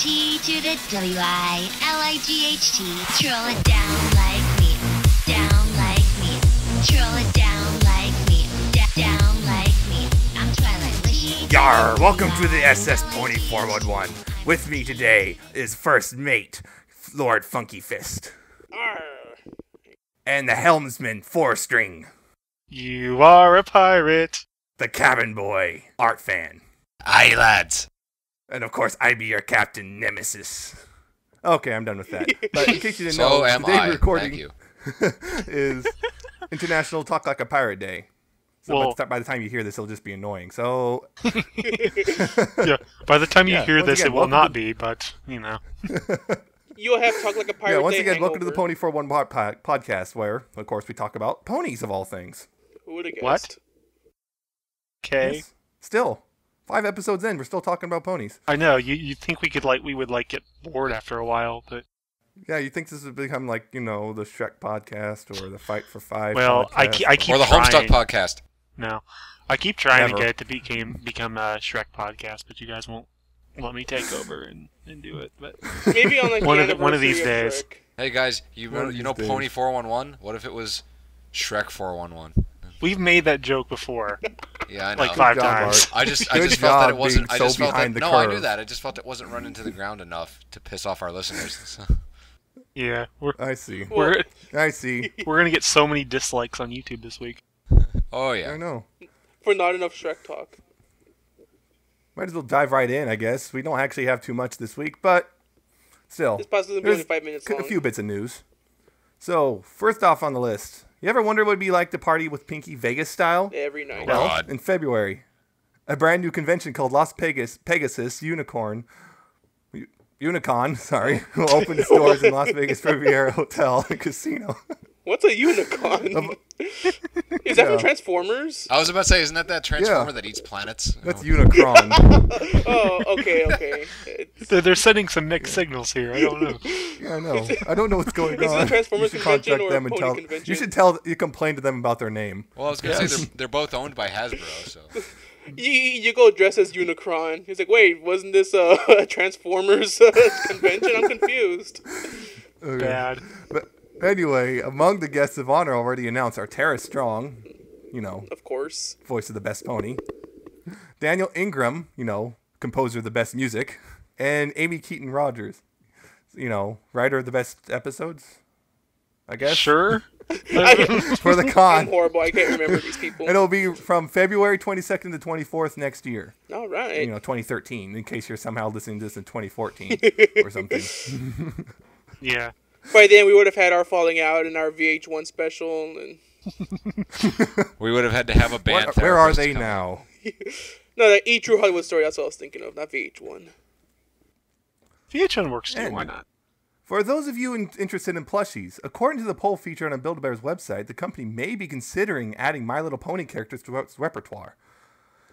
T to the W-I-L-I-G-H-T. Troll it down like me, down like me. Troll it down like me, down like me. I'm Twilight Wishing. Yar! Welcome to the SS Pony 411. With me today is First Mate, LordFunkyFist. And the helmsman, 4-string. You are a pirate. The cabin boy, Artfan. Aye, lads. And of course, I be your captain, Nemesis. Okay, I'm done with that. But in case you didn't know, today's recording is International Talk Like a Pirate Day. So by the time you hear this, it'll just be annoying. So yeah, by the time you hear this, it will not be, but, you know. You'll have Talk Like a Pirate Day. Once again, welcome to the Pony 411 podcast, where, of course, we talk about ponies of all things. Who would have guessed? What? Okay. Yes. Still, 5 episodes in, we're still talking about ponies. I know. You think we would get bored after a while, but yeah, you think this would become like, you know, the Shrek podcast or the Fight for Five? Well, I keep or the trying. Homestuck podcast. No, I keep trying Never. to get it to become a Shrek podcast, but you guys won't let me take over and do it. But maybe on like one of these days. Shrek. Hey guys, you know Pony 411? What if it was Shrek 411? We've made that joke before. Yeah, I know. Like 5 Good job, times. Art. I just Good felt that it job wasn't. being I just so felt that. behind the No, I curve. knew that. I just felt it wasn't running to the ground enough to piss off our listeners. So. Yeah, I see. we're gonna get so many dislikes on YouTube this week. Oh yeah. I know. For not enough Shrek talk. Might as well dive right in, I guess. We don't actually have too much this week, but still. This podcast will be only 5 minutes long. A few bits of news. So, first off on the list, you ever wonder what it'd be like to party with Pinky Vegas style? Every night. Oh, Well, God. in February, a brand new convention called Las Pegasus Unicon, will open its doors in Las Vegas Riviera Hotel and Casino. What's a unicorn? Is that from Transformers? I was about to say, isn't that Transformer that eats planets? That's Unicron. Oh, okay. They're sending some mixed signals here. I don't know. Yeah, I know. I don't know what's going Is it on. a Transformers You should convention contact or a them and pony convention? You should complain to them about their name. Well, I was gonna say they're both owned by Hasbro, so. You go dress as Unicron. He's like, wait, wasn't this a Transformers convention? I'm confused. Okay. Bad. But anyway, among the guests of honor already announced are Tara Strong, you know, Of course. voice of the best pony, Daniel Ingram, you know, composer of the best music, and Amy Keaton Rogers, you know, writer of the best episodes, I guess. Sure. For the I'm con. horrible. I can't remember these people. And it'll be from February 22nd to 24th next year. All right. You know, 2013, in case you're somehow listening to this in 2014 or something. Yeah. By then, we would have had our falling out and our VH1 special. And We would have had to have a band. Where are therapist they come in. now? no, that E! True Hollywood Story. That's what I was thinking of, not VH1. VH1 works too. And- Why not? For those of you interested in plushies, according to the poll featured on Build-A-Bear's website, the company may be considering adding My Little Pony characters to its repertoire.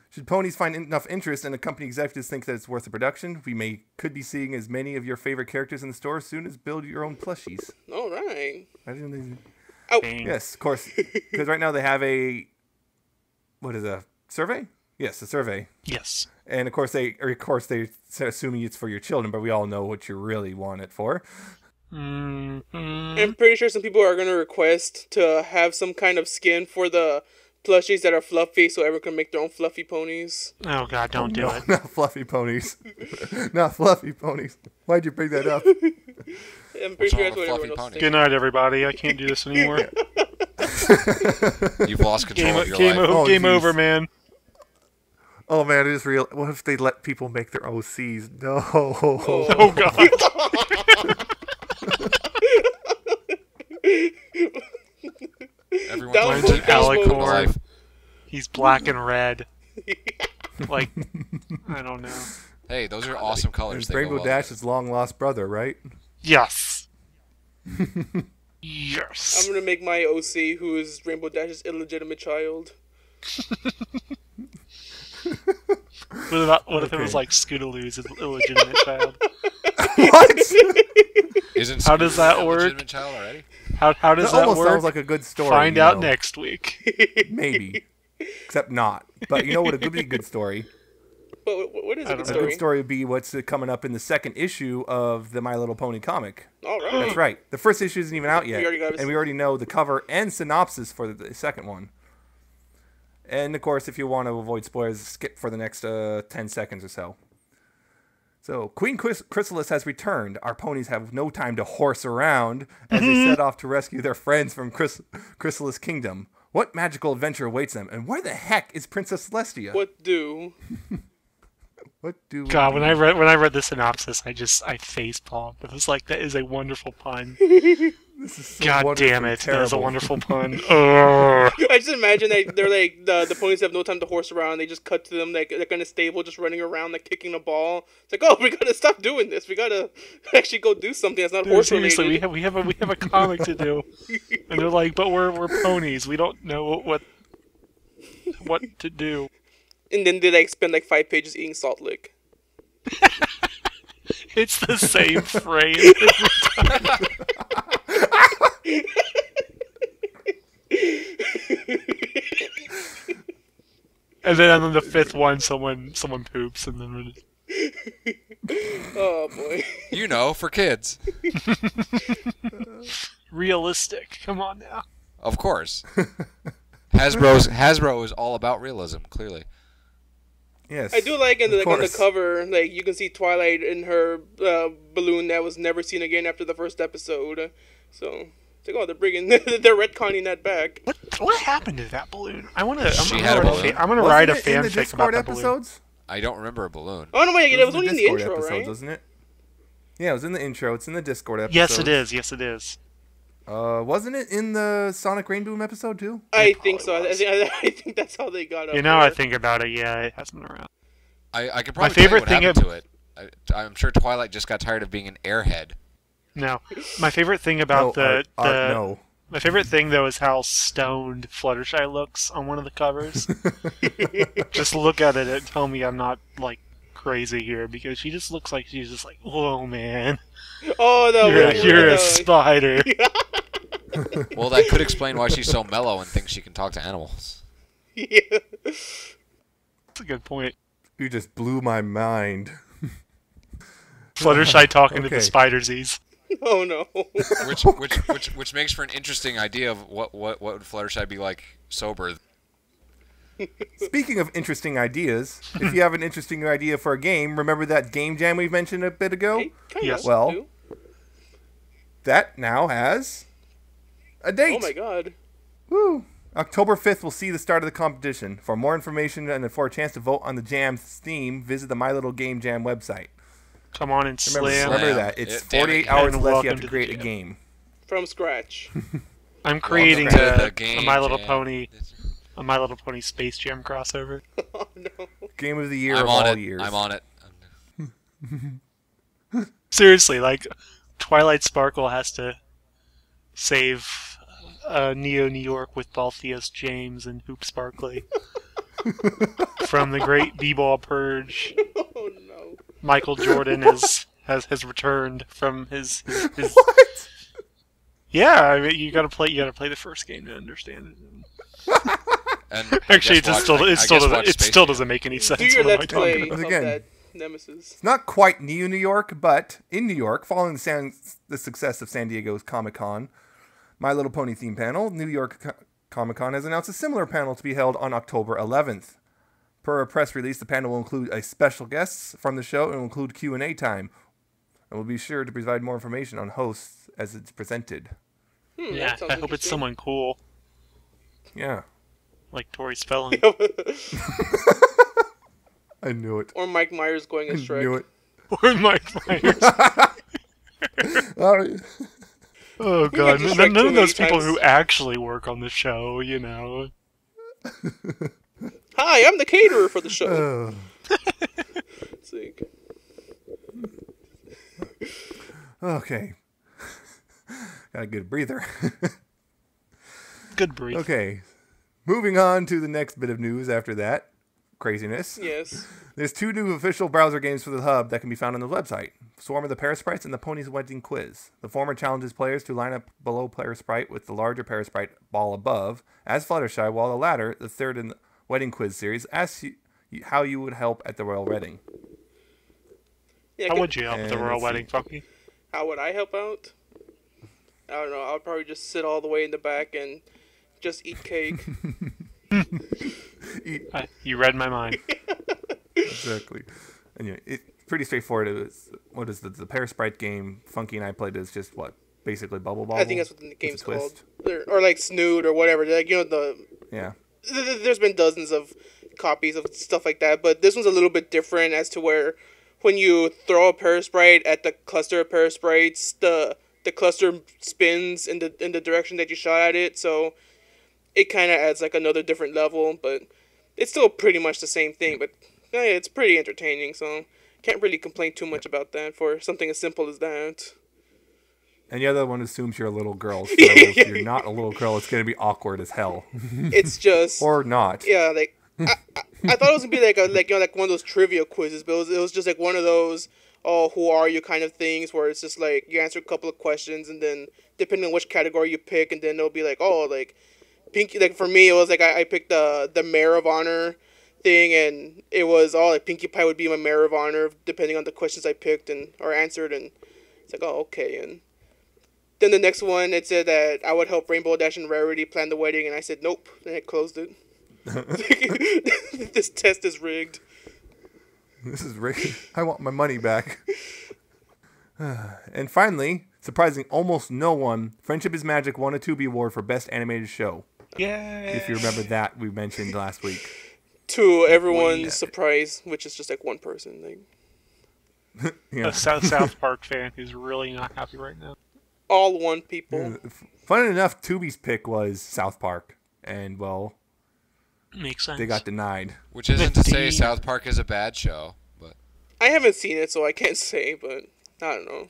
Should ponies find enough interest and the company executives think that it's worth the production, we could be seeing as many of your favorite characters in the store as soon as build your own plushies. All right. Dang. Yes, of course, because right now they have a survey? Yes, a survey. Yes. And of course they're assuming it's for your children, but we all know what you really want it for. Mm-hmm. I'm pretty sure some people are going to request to have some kind of skin for the plushies that are fluffy so everyone can make their own fluffy ponies. Oh God, don't do it. Not fluffy ponies. Not fluffy ponies. Why'd you bring that up? I'm pretty sure wrong that's what with everyone fluffy else ponies? thinks. Good night, everybody. I can't do this anymore. You've lost control of your life. Oh, Game geez. over, man. Oh man, it is real. What if they let people make their OCs? No. Oh God. Everyone That wants was to an alicorn. life. He's black and red. Like, I don't know. Hey, those are awesome colors. It's They go Rainbow well Dash's long lost brother, right? Yes. I'm Yes. going to make my OC, who is Rainbow Dash's illegitimate child. What if it was like Scootaloo's illegitimate child? What? Isn't How does that Scooby-Doo a work? legitimate child already? How does That that almost work? sounds like a good story. Find you out know. next week. Maybe. Except not. But you know what? It could be a good story. But what is a good A story? good story would be what's coming up in the second issue of the My Little Pony comic. All right. That's right. The first issue isn't even out yet, We already got it. and we already know the cover and synopsis for the second one. And, of course, if you want to avoid spoilers, skip for the next 10 seconds or so. So, Queen Chrysalis has returned. Our ponies have no time to horse around as they set off to rescue their friends from Chrysalis Kingdom. What magical adventure awaits them? And where the heck is Princess Celestia? What do? What do we God, do? when I read the synopsis, I face palmed. It was like, that is a wonderful pun. This is so God wonderfully damn it, that is a terrible. wonderful pun. Ugh. I just imagine they're like the ponies have no time to horse around. They just cut to them like they're kind of stable, just running around like kicking the ball. It's like, oh, we gotta stop doing this. We gotta actually go do something that's not Dude, horse related. seriously, we have a comic to do, and they're like, but we're ponies. We don't know what to do. And then they like spend like 5 pages eating salt lick. It's the same phrase every time. And then on the fifth one, someone poops, and then we're just... Oh boy. You know, for kids. Realistic. Come on now. Of course. Hasbro is all about realism, clearly. Yes. I do like on of the course. cover, like you can see Twilight in her balloon that was never seen again after the first episode. So it's like, oh, they're bringing, they're retconning that back. What happened to that balloon? I'm gonna Wasn't write a it in the fanfic Discord about that balloon. episodes? I don't remember a balloon. Oh no, wait, it was only in the Discord intro, episodes, right? wasn't it? Yeah, it was in the intro. It's in the Discord episode. Yes, it is. Yes, it is. Wasn't it in the Sonic Rainboom episode too? I think so. I think that's how they got up. You know, I there. think about it. Yeah, it has been around. I could probably favorite tell you what thing happened to it. I'm sure Twilight just got tired of being an airhead. No, my favorite thing about No. my favorite thing though is how stoned Fluttershy looks on one of the covers. Just look at it and tell me I'm not like crazy here, because she just looks like she's just like, whoa, man, Oh no, you're a spider. Well, that could explain why she's so mellow and thinks she can talk to animals. Yeah. That's a good point. You just blew my mind. Fluttershy talking to the Okay. spidersies. Oh no. Which makes for an interesting idea of what would Fluttershy be like sober. Speaking of interesting ideas, if you have an interesting idea for a game, remember that game jam we mentioned a bit ago? Hey, kinda Yes. Well, do. That now has a date. Oh my god. Woo! October 5th will see the start of the competition. For more information and for a chance to vote on the Jam's theme, visit the My Little Game Jam website. Come on and slam. Remember that. It's Damn it. 48 hours And left. You welcome have to to the create a jam. game. From scratch. I'm creating Welcome to a the game My Little jam. Pony, a My Little Pony Space Jam crossover. Oh no. Game of the year I'm of on all it. years. I'm on it. Seriously, like, Twilight Sparkle has to save Neo New York with Balthius James and Hoop Sparkley from the great D-ball purge. Oh no. Michael Jordan has returned from his What? Yeah, I mean, you gotta play the first game to understand it. And Actually, I guess it still doesn't make any sense. Do your What am I let's talking play about? of Again. that Nemesis. It's not quite New York, but in New York, following the success of San Diego's Comic-Con, My Little Pony theme panel, New York Comic-Con has announced a similar panel to be held on October 11th. Per a press release, the panel will include a special guests from the show and will include Q&A time. And we'll be sure to provide more information on hosts as it's presented. Yeah, that sounds I hope it's interesting. someone cool, Yeah, like Tori Spelling. I knew it. Or Mike Myers going I as Shrek. knew it. Or Mike Myers. All right. Oh god, just none too of those many people times. who actually work on the show, you know. Hi, I'm the caterer for the show. It's like, Okay. Got a good breather. Good brief. Okay. Moving on to the next bit of news after that craziness. yes. There's 2 new official browser games for the hub that can be found on the website. Swarm of the Parasprites and the Ponies Wedding Quiz. The former challenges players to line up below Parasprite with the larger Parasprite ball above as Fluttershy, while the latter, the third in the Wedding Quiz series, asks you how you would help at the royal wedding. Yeah, How would you help at the And royal let's wedding, see. Funky? How would I help out? I don't know. I would probably just sit all the way in the back and just eat cake. You read my mind. Exactly. And it's pretty straightforward. It was, what is the Pair Sprite game Funky and I played is just what? Basically Bubble Bobble? I think that's what the With game's a twist? called. Or like Snood or whatever. Like, Yeah. there's been dozens of copies of stuff like that, but this one's a little bit different as to where when you throw a Parasprite at the cluster of Parasprites, the cluster spins in the direction that you shot at it, so it kind of adds like another different level, but it's still pretty much the same thing, but it's pretty entertaining, so can't really complain too much about that for something as simple as that. And the other one assumes you're a little girl, so if you're not a little girl, it's going to be awkward as hell. It's just... Or not. Yeah, like... I thought it was gonna be like one of those trivia quizzes, but it was just like one of those who are you kind of things where it's just like you answer a couple of questions and then depending on which category you pick, and then it'll be like Pinkie. Like for me, it was like I picked the Mayor of Honor thing, and it was like Pinkie Pie would be my Mayor of Honor depending on the questions I picked or answered, and it's like okay. And then the next one it said that I would help Rainbow Dash and Rarity plan the wedding, and I said nope, and I closed it. This test is rigged. This is rigged. I want my money back. And finally, surprising almost no one, Friendship is Magic won a Tubi Award for Best Animated Show. Yay! If you remember that, we mentioned last week. To everyone's surprise, which is just like one person. Like Yeah. A South Park fan who's really not happy right now. all one people. Funny enough, Tubi's pick was South Park. And, well, Makes sense. they got denied. Which isn't to say South Park is a bad show, but I haven't seen it, so I can't say, but I don't know.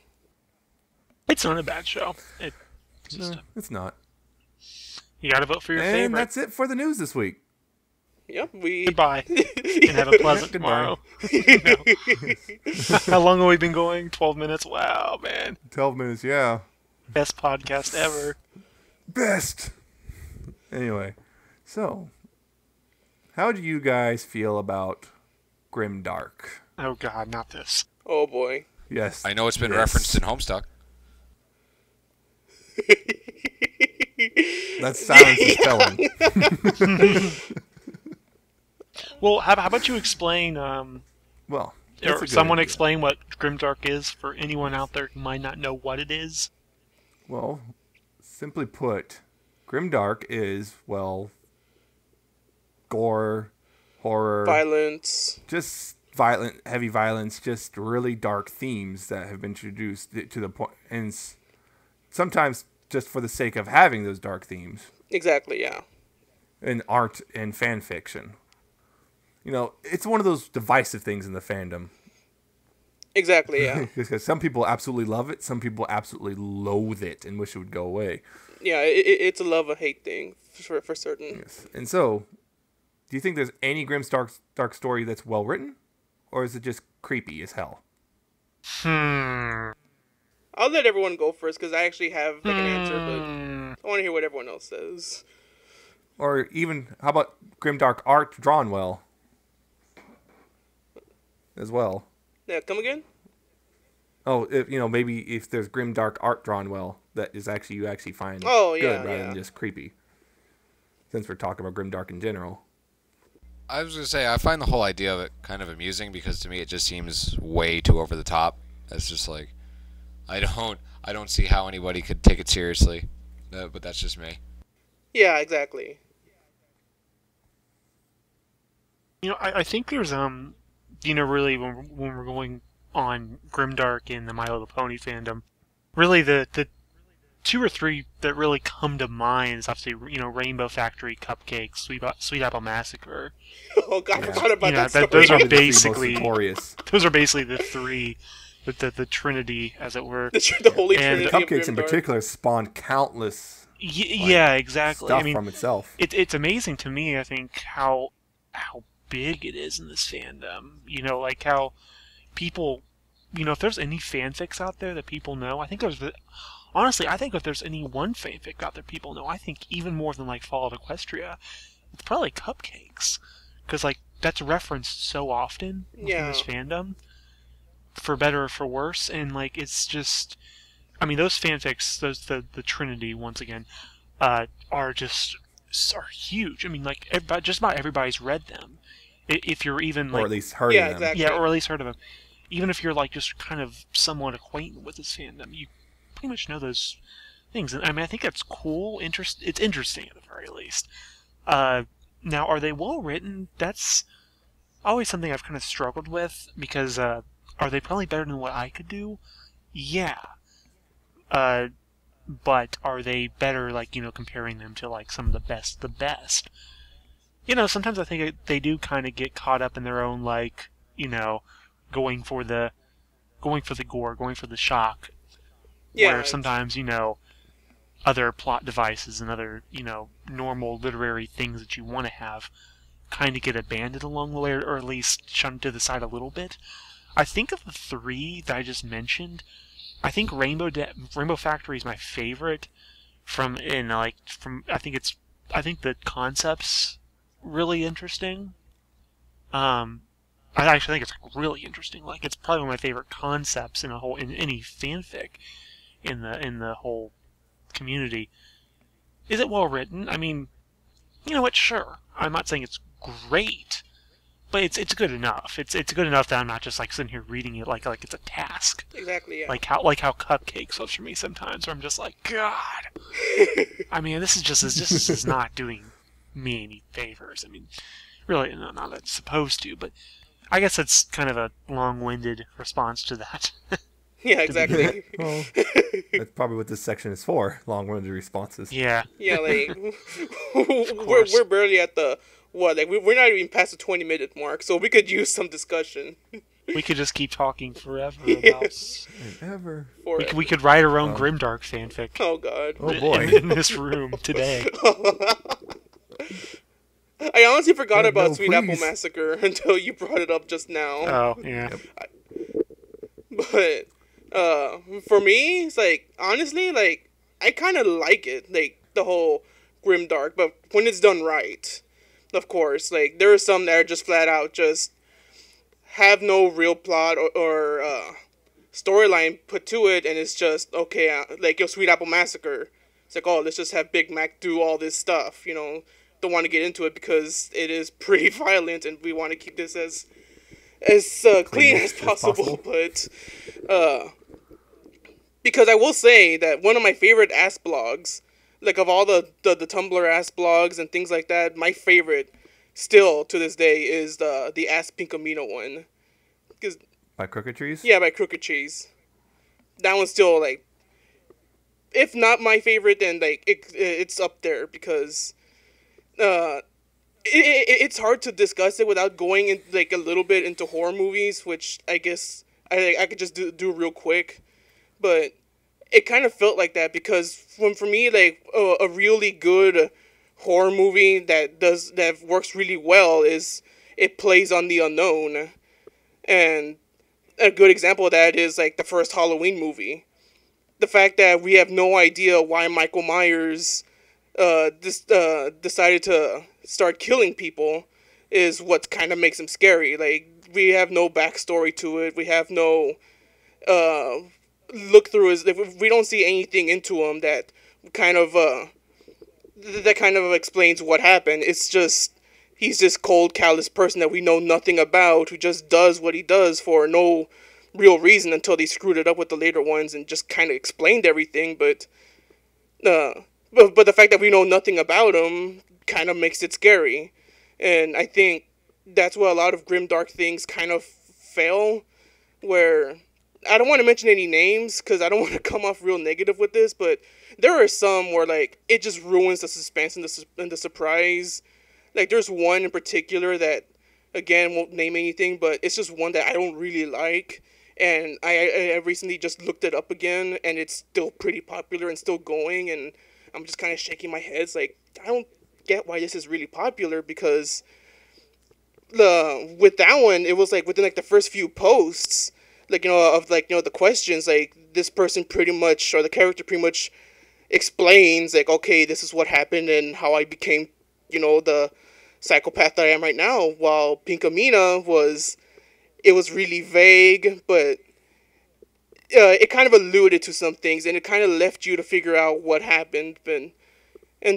It's not a bad show. It's just It's not. you gotta vote for your And favorite. that's it for the news this week. Yep, we. Goodbye. And have a pleasant Goodbye. tomorrow. How long have we been going? 12 minutes? Wow, man. 12 minutes, yeah. Best podcast ever. Best! Anyway, so, how do you guys feel about grimdark? Oh god, not this. Oh boy. Yes. I know it's been Yes. referenced in Homestuck. That silence is telling. Well, how about you explain, Well, that's a or good someone idea. explain what Grimdark is for anyone out there who might not know what it is? Well, simply put, grimdark is, well, gore, horror, Violence. just heavy violence, just really dark themes that have been introduced to the point, and sometimes just for the sake of having those dark themes Exactly, yeah. in art and fan fiction. You know, it's one of those divisive things in the fandom. Exactly, yeah. Because some people absolutely love it, some people absolutely loathe it and wish it would go away. Yeah, it's a love or hate thing for certain. Yes. And so, do you think there's any grim dark story that's well written, or is it just creepy as hell? I'll let everyone go first because I actually have like an answer, but I want to hear what everyone else says. Or even, how about grimdark art drawn well? As well. Yeah, come again? Oh, maybe if there's grimdark art drawn well, that is actually you actually find Oh, good yeah, rather yeah. than just creepy. Since we're talking about grimdark in general. I was gonna say I find the whole idea of it kind of amusing because to me it just seems way too over the top. It's just like I don't see how anybody could take it seriously, but that's just me. Yeah, exactly. I think there's really when we're going on Grimdark and the My Little Pony fandom, really the two or three that really come to mind is obviously Rainbow Factory, Cupcakes, Sweet Apple Massacre. Oh god, I forgot about that story. Those are Probably the three most basically notorious. those are basically the three, the Trinity as it were. the holy And trinity of Cupcakes in Grimdark. particular spawn countless Yeah, exactly. stuff I mean, from itself. it's amazing to me. I think how big it is in this fandom. Like how people, if there's any fanfics out there that people know, I think honestly, I think if there's any one fanfic out there people know, I think even more than like Fall of Equestria, it's probably Cupcakes, because like that's referenced so often within this fandom, for better or for worse, and like it's just, I mean, those fanfics, the Trinity once again, are huge. I mean, like just about everybody's read them, if you're even like, or at least heard of them. Exactly. yeah, or at least heard of them. Even if you're like just kind of somewhat acquainted with this fandom, you pretty much know those things. And I mean, I think that's cool. It's interesting at the very least. Now, are they well written? That's always something I've kind of struggled with, because are they probably better than what I could do? Yeah. But are they better, like, you know, comparing them to like some of the best? You know, sometimes I think they do kind of get caught up in their own, like, you know, going for the gore, going for the shock. Yeah. Where sometimes, you know, other plot devices and other, you know, normal literary things that you want to have kind of get abandoned along the way, or at least shunned to the side a little bit. I think of the three that I just mentioned, I think Rainbow Factory is my favorite. I think the concept's really interesting. I actually think it's really interesting. Like, it's probably one of my favorite concepts in any fanfic in the whole community. Is it well written? I mean, you know what? Sure. I'm not saying it's great, but it's good enough. It's good enough that I'm not just like sitting here reading it like it's a task. Exactly. Yeah. Like how Cupcakes was for me sometimes, where I'm just like, God. I mean, this is not doing me any favors. I mean, really, not that it's supposed to, but I guess that's kind of a long-winded response to that. Yeah, exactly. Well, that's probably what this section is for, long-winded responses. Yeah. Yeah, like we're barely at the we're not even past the 20-minute mark, so we could use some discussion. We could just keep talking forever about. Ever. We could write our own grimdark fanfic. Oh God. Oh boy. In this room today. I honestly forgot about no, Sweet please. Apple Massacre until you brought it up just now. Oh yeah. But for me, it's like, honestly, like, I kind of like it, like the whole grimdark, but when it's done right, of course. Like, there are some that are just flat out just have no real plot or storyline put to it, and it's just, okay, like your Sweet Apple Massacre. It's like, oh, let's just have Big Mac do all this stuff, you know. Don't want to get into it because it is pretty violent, and we want to keep this as clean as possible. But because I will say that one of my favorite ass blogs, like of all the Tumblr ass blogs and things like that, my favorite still to this day is the Ass Pink Amino one. By Crooked Trees? Yeah, by Crooked Trees. That one's still, like, if not my favorite, then like it's up there, because it's hard to discuss it without going in, like, a little bit into horror movies, which I guess I could just do real quick. But it kind of felt like that, because for me, like, a really good horror movie that works really well is it plays on the unknown. And a good example of that is, like, the first Halloween movie. The fact that we have no idea why Michael Myers decided to start killing people is what kind of makes him scary. Like, we have no backstory to it. We have no look through his. We don't see anything into him that kind of explains what happened. It's just he's this cold, callous person that we know nothing about, who just does what he does for no real reason until they screwed it up with the later ones and just kind of explained everything. But the fact that we know nothing about him kind of makes it scary. And I think that's where a lot of grimdark things kind of fail, where I don't want to mention any names because I don't want to come off real negative with this, but there are some where, like, it just ruins the suspense and the surprise. Like, there's one in particular that, again, won't name anything, but it's just one that I don't really like. And I recently just looked it up again, and it's still pretty popular and still going, and I'm just kind of shaking my head. It's like, I don't get why this is really popular, because with that one, it was like within, like, the first few posts, like, you know, of, like, you know, the questions, like, this person pretty much, or the character pretty much explains, like, okay, this is what happened and how I became, you know, the psychopath that I am right now. While Pinkamena it was really vague, but it kind of alluded to some things, and it kind of left you to figure out what happened. And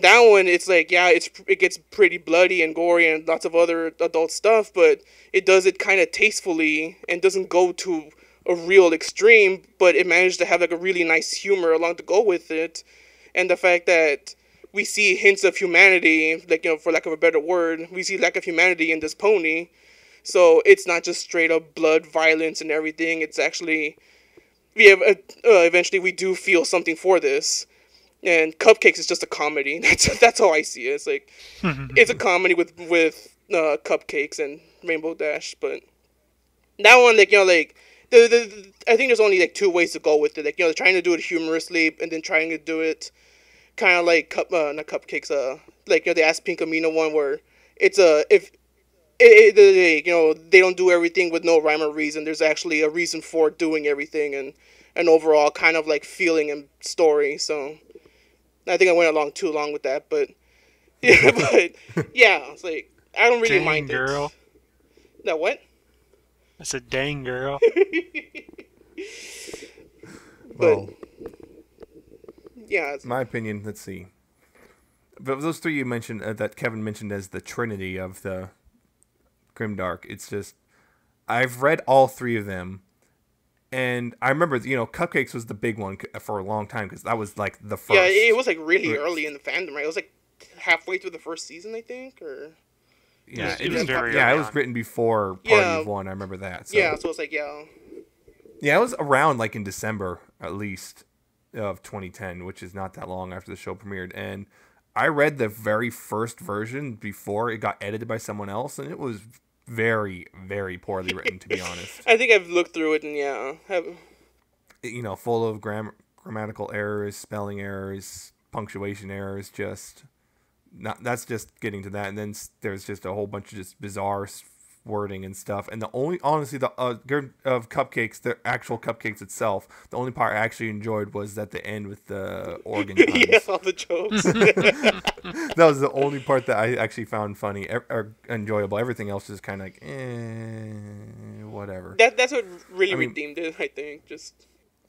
that one, it's like, yeah, it gets pretty bloody and gory and lots of other adult stuff, but it does it kind of tastefully and doesn't go to a real extreme, but it managed to have like a really nice humor along to go with it. And the fact that we see hints of humanity, like, for lack of a better word, we see lack of humanity in this pony. So it's not just straight up blood, violence, and everything. It's actually, eventually we do feel something for this. And Cupcakes is just a comedy. That's how I see it. It's like, it's a comedy with Cupcakes and Rainbow Dash. But that one, like, I think there's only like two ways to go with it. Like, trying to do it humorously and then trying to do it kind of like not Cupcakes. Like, the Ask Pinkamena one where it's they don't do everything with no rhyme or reason. There's actually a reason for doing everything and an overall kind of like feeling and story. So I think I went along too long with that, but yeah, it's like I don't really mind girl. it. That what? I said, dang girl. Well, yeah. My opinion. Let's see. But those three you mentioned, that Kevin mentioned as the trinity of the grimdark. It's just I've read all three of them. And I remember, Cupcakes was the big one for a long time because that was like the first. Yeah, it was like really early in the fandom, right? It was like halfway through the first season, I think, or. Yeah, it was very yeah, early it was on. written before Party of One. I remember that. So. Yeah, so it's like Yeah, it was around like in December at least of 2010, which is not that long after the show premiered. And I read the very first version before it got edited by someone else, and it was very, very poorly written, to be honest. I think I've looked through it, and full of grammatical errors, spelling errors, punctuation errors. That's just getting to that, and then there's just a whole bunch of just bizarre wording and stuff. And honestly, the of Cupcakes, the actual Cupcakes itself, the only part I actually enjoyed was at the end with the organ puns. yeah, all the jokes. That was the only part that I actually found funny or enjoyable. Everything else is kind of like, whatever. That's what really redeemed it, I think.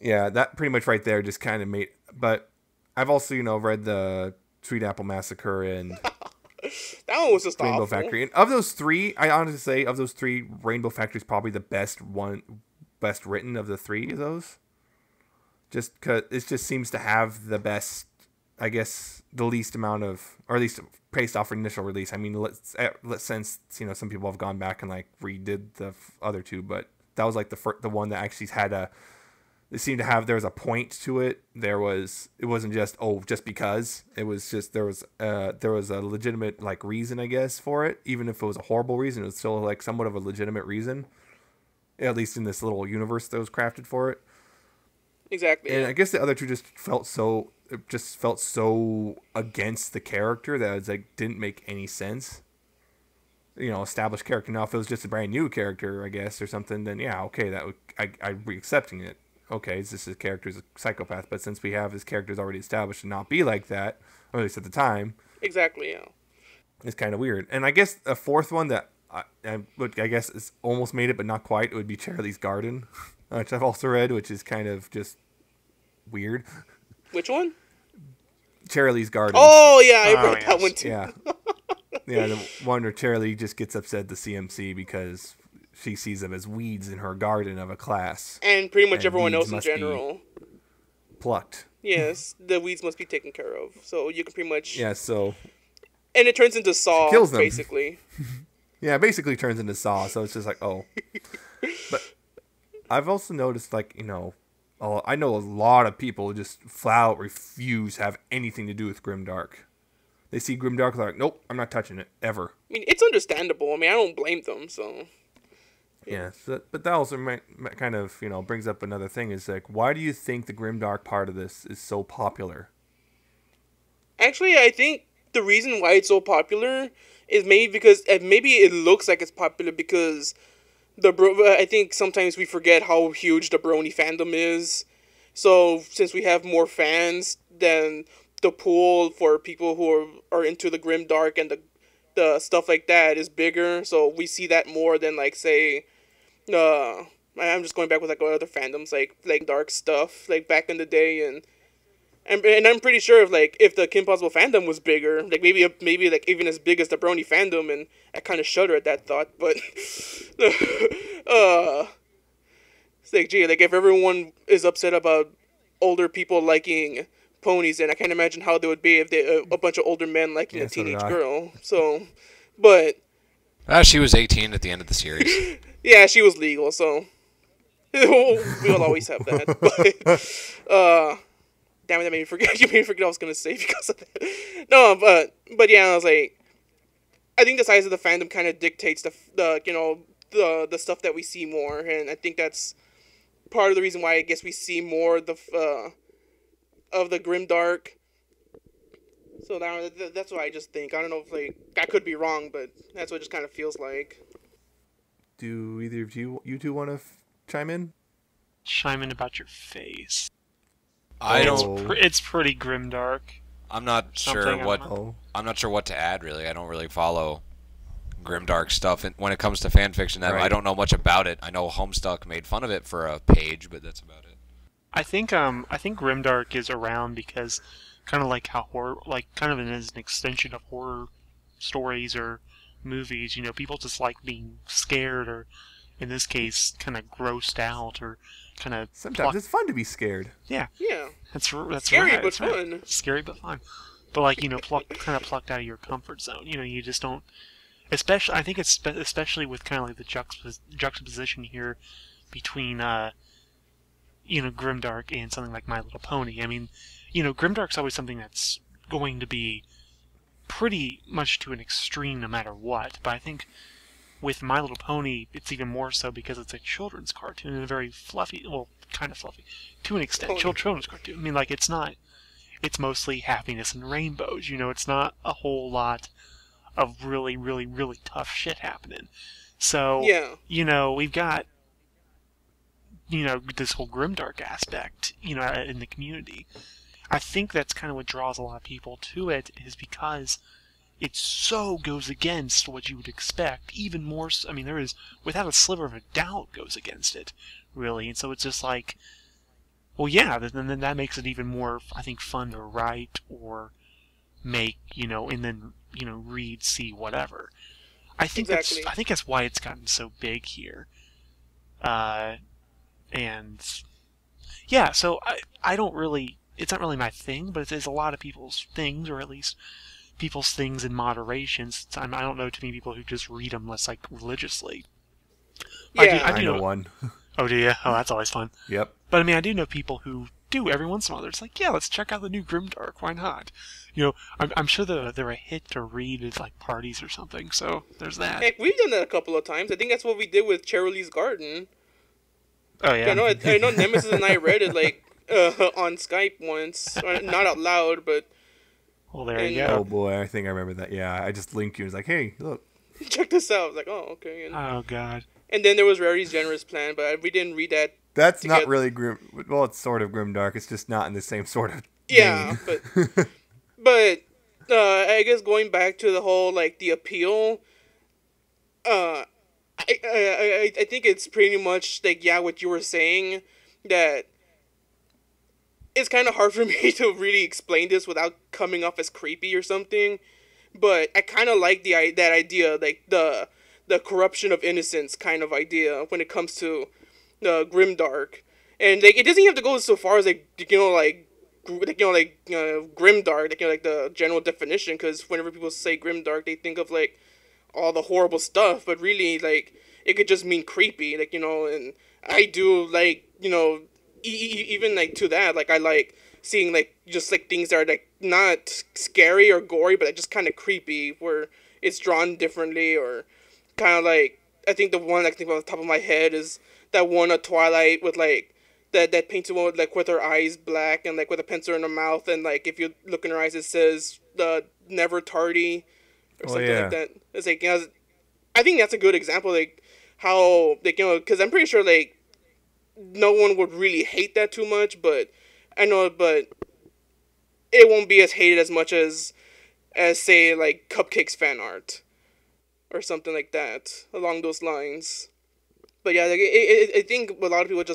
Yeah, that pretty much right there just kind of made. But I've also read the Sweet Apple Massacre and that one was just Rainbow awful. Factory. And of those three, I honestly say Rainbow Factory is probably the best written of the three of those. Just because it just seems to have the best, I guess, the least amount of, or at least based off initial release. I mean, let's since some people have gone back and like redid the other two, but that was like the one that actually had it seemed to have, there was a point to it. It wasn't just because. It was just there was a legitimate like reason, I guess, for it. Even if it was a horrible reason, it was still like somewhat of a legitimate reason. At least in this little universe that was crafted for it. Exactly. And I guess the other two just felt so against the character that it's like didn't make any sense. Established character. Now if it was just a brand new character, I guess, or something, then yeah, okay, I'd be accepting it. Okay, this character's a psychopath, but since we have this character's already established to not be like that, or at least at the time. Exactly, yeah. It's kind of weird. And I guess a fourth one that I guess is almost made it, but not quite, it would be Charlie's Garden, which I've also read, which is kind of just weird. Which one? Charlie's Garden. Oh, yeah, I read that one too. Yeah. Yeah, the one where Charlie just gets upset at the CMC because she sees them as weeds in her garden of a class. And pretty much everyone else in general. Plucked. Yes, the weeds must be taken care of. So you can pretty much... Yeah, so... And it turns into Saw, kills them. basically. Yeah, it basically turns into Saw, so it's just like, oh. But I've also noticed, like, I know a lot of people just flat out refuse to have anything to do with grimdark. They see grimdark, they're like, nope, I'm not touching it, ever. I mean, it's understandable. I mean, I don't blame them, so... Yeah, but that also kind of, brings up another thing, is like, why do you think the grimdark part of this is so popular? Actually, I think the reason why it's so popular is maybe because maybe it looks like it's popular because I think sometimes we forget how huge the Brony fandom is. So since we have more fans, then the pool for people who are into the grimdark and the stuff like that is bigger, so we see that more than like say, I'm just going back with like other fandoms like dark stuff like back in the day, and I'm pretty sure if the Kim Possible fandom was bigger, like maybe like even as big as the Brony fandom, and I kind of shudder at that thought, but it's like, gee, like if everyone is upset about older people liking ponies, then I can't imagine how they would be if they a bunch of older men liking a teenage girl. So, but she was 18 at the end of the series. yeah, she was legal, so we'll always have that. But damn it, that made me forget. You made me forget what I was gonna say because of that. No, but yeah, I was like, I think the size of the fandom kind of dictates the stuff that we see more, and I think that's part of the reason why I guess we see more of the grimdark. So that's what I just think. I don't know if like I could be wrong, but that's what it just kind of feels like. Do either of you two want to chime in? Chime in about your face. I don't. It's pretty grimdark. I'm not sure what. I'm not sure what to add. Really, I don't really follow grimdark stuff when it comes to fan fiction. Right. I don't know much about it. I know Homestuck made fun of it for a page, but that's about it. I think grimdark is around because kind of like how horror, like kind of as an extension of horror stories or movies. You know, people just like being scared, or in this case, kind of grossed out, or kind of. Sometimes it's fun to be scared. Yeah. Yeah. That's scary right, but fun. Right. Scary but fun. But like, you know, kind of plucked out of your comfort zone. You know, you just don't. Especially, I think it's especially with kind of like the juxtaposition here between grimdark and something like My Little Pony. I mean, you know, grimdark's always something that's going to be pretty much to an extreme no matter what. But I think with My Little Pony, it's even more so because it's a children's cartoon and a very fluffy, well, kind of fluffy, to an extent, children's cartoon. I mean, like, it's mostly happiness and rainbows, you know, it's not a whole lot of really, really, really tough shit happening. So, yeah. You know, we've got, you know, this whole grimdark aspect, you know, in the community. I think that's kind of what draws a lot of people to it, is because it so goes against what you would expect, even more so, I mean, there is, without a sliver of a doubt, goes against it, really, and so it's just like, well, yeah, then that makes it even more, I think, fun to write, or make, you know, and then, you know, read, see, whatever. I think that's why it's gotten so big here. And yeah, so I don't really, it's not really my thing, but it is a lot of people's things, or at least people's things in moderation. I don't know too many people who just read them less like religiously. Yeah, I know one. Oh, do you? Oh, that's always fun. Yep. But I mean, I do know people who do every once in a while. It's like, yeah, let's check out the new Grimdark. Why not? You know, I'm sure they're a hit to read at like parties or something. So there's that. Heck, we've done that a couple of times. I think that's what we did with Cherylee's Garden. Oh yeah. I know Nemesis and I read it like on Skype once, not out loud, but. Well, there you go. Oh boy, I think I remember that. Yeah, I just linked you. It's like, hey, look, check this out. I was like, oh, okay. And, oh god. And then there was Rarity's Generous Plan, but we didn't read that. That's not really grim. Well, it's sort of grimdark. It's just not in the same sort of. Yeah, but I guess going back to the whole like the appeal, I think it's pretty much like, yeah, what you were saying, that it's kind of hard for me to really explain this without coming off as creepy or something, but I kind of like that idea, like the corruption of innocence kind of idea when it comes to grimdark, and like it doesn't have to go so far as like grimdark, like the general definition, because whenever people say grimdark, they think of like all the horrible stuff, but really like it could just mean creepy, like, you know. And I do like, you know, even like to that, like I like seeing like just like things that are like not scary or gory, but like just kind of creepy, where it's drawn differently, or kind of like, I think the one I can think of off the top of my head is that one of Twilight with like that painted one with, like, with her eyes black and like with a pencil in her mouth, and like if you look in her eyes it says never tardy or something like that. It's like, you know, I think that's a good example, like how, like, you know, because I'm pretty sure like no one would really hate that too much, but I know, but it won't be as hated as much as say like Cupcake's fan art. or something like that along those lines. But yeah, like, I think a lot of people that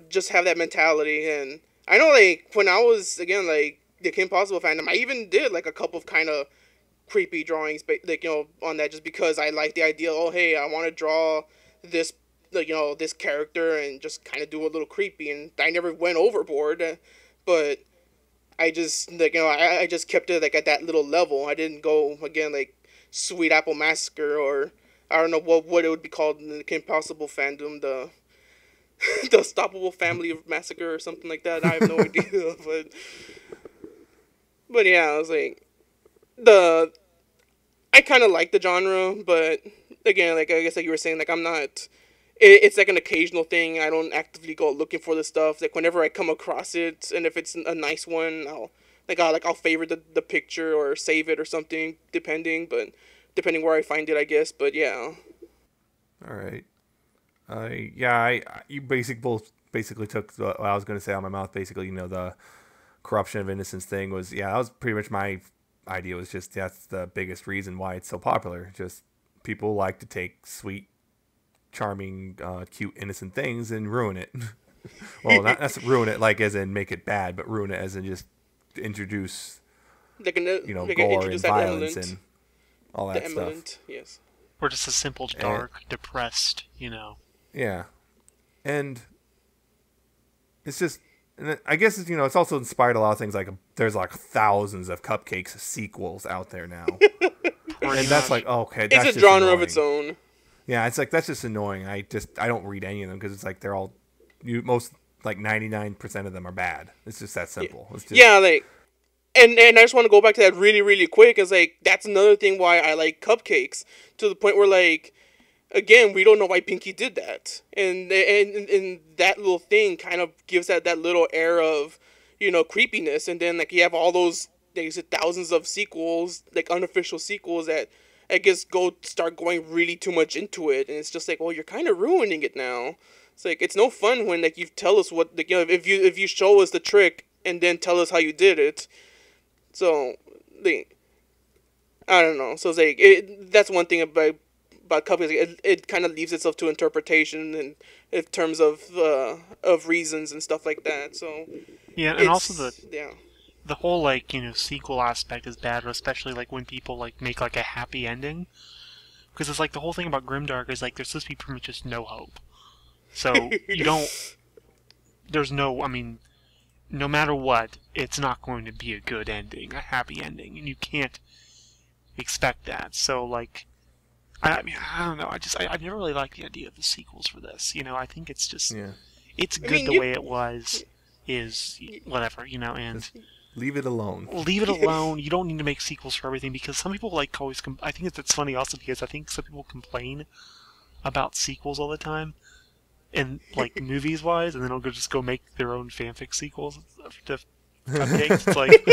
just have that mentality. And I know, like, when I was, again, like, the Kim Possible fandom, I even did, like, a couple of kind of creepy drawings, like, on that, just because I like the idea, oh, hey, I want to draw this, like, this character and just kind of do a little creepy. And I never went overboard, but I just, like, I just kept it, like, at that little level. I didn't go, again, like, Sweet Apple Massacre, or I don't know what it would be called in the Kim Possible fandom, the Unstoppable Family of Massacre or something like that. I have no idea, but yeah, I was like, I kind of like the genre, but again, like, I guess, like you were saying, like, I'm not. It's like an occasional thing. I don't actively go looking for the stuff. Like, whenever I come across it, and if it's a nice one, I'll favorite the picture or save it or something, depending where I find it, I guess. But yeah. All right. You basically took what I was going to say out of my mouth. Basically, the corruption of innocence thing was, that was pretty much my idea. Was just, that's the biggest reason why it's so popular. Just people like to take sweet, charming, cute, innocent things and ruin it. Well, not ruin it like as in make it bad, but ruin it as in just introduce, gore and violence and all that stuff. Yes. Or just a simple, dark, depressed, Yeah. And it's just, and I guess it's, it's also inspired a lot of things. Like, there's like thousands of Cupcakes sequels out there now. And that's like, okay, that's it's a genre of its own. Yeah, it's like, that's just annoying. I don't read any of them because it's like they're all, most, like 99% of them are bad. It's just that simple. Yeah. It's just, like, and I just want to go back to that really, really quick. Is like, that's another thing why I like Cupcakes, to the point where, like, again, we don't know why Pinky did that, and that little thing kind of gives that little air of, creepiness. And then, like, you have all those, like you said, thousands of sequels, like unofficial sequels that I guess start going really too much into it, and it's just like, well, you're kind of ruining it now. It's like, it's no fun when, like, you tell us what, like, if you show us the trick and then tell us how you did it. So, like, I don't know. So it's like, that's one thing about Cupcakes. It kind of leaves itself to interpretation in terms of reasons and stuff like that. So yeah, and also the whole, like, sequel aspect is bad, especially like when people like make like a happy ending, because it's like the whole thing about Grimdark is like there's supposed to be pretty much just no hope. So no matter what, it's not going to be a good ending, a happy ending, and you can't expect that. So, like, I don't know. I never really liked the idea of the sequels for this. I think it's just, it's good the way it was, is whatever, and just leave it alone. Leave it alone. You don't need to make sequels for everything, because some people, like, always, I think it's funny also because I think some people complain about sequels all the time, and, like, movies-wise, and then they'll just go make their own fanfic sequels to Cupcakes. It's like,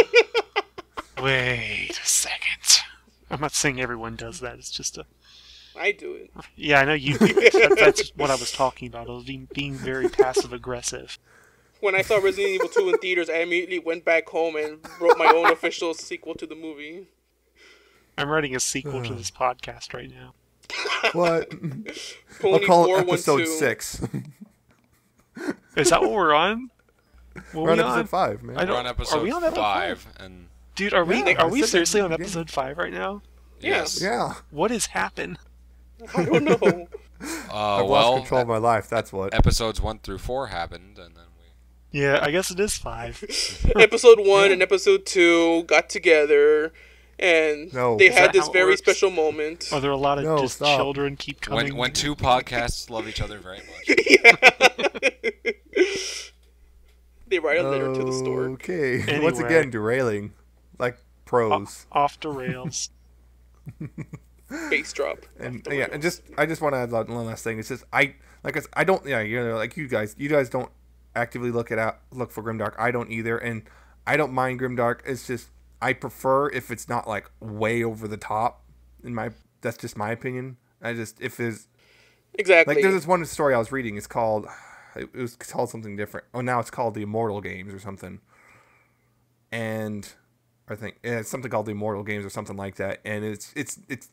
wait a second. I'm not saying everyone does that. It's just I do it. Yeah, I know you do. That's what I was talking about. I was being very passive-aggressive. When I saw Resident Evil 2 in theaters, I immediately went back home and wrote my own official sequel to the movie. I'm writing a sequel to this podcast right now. What? Pony I'll call it 412. episode 6. Is that what we're on? We're on episode 5, man. We're on episode 5, and dude, are we seriously on episode 5 right now? Yes. Yeah. What has happened? I don't know. I've lost control of my life. That's what. Episodes 1 through 4 happened, and then we. Yeah, I guess it is 5. Episode 1 and episode 2 got together, and they had this very special moment. Are there a lot of children keep coming? When two podcasts love each other very much. Yeah. They write a letter to the store. Okay. Anyway. Once again, derailing. Like pros. Off the rails. Bass drop. And I just want to add one last thing. It's just I don't like you guys don't actively look for Grimdark. I don't either, and I don't mind Grimdark. It's just I prefer if it's not like way over the top. That's just my opinion. If there's exactly like there's this one story I was reading. It was called something different. Oh, now it's called The Immortal Games or something. And I think it's something called the Immortal Games or something like that, and it's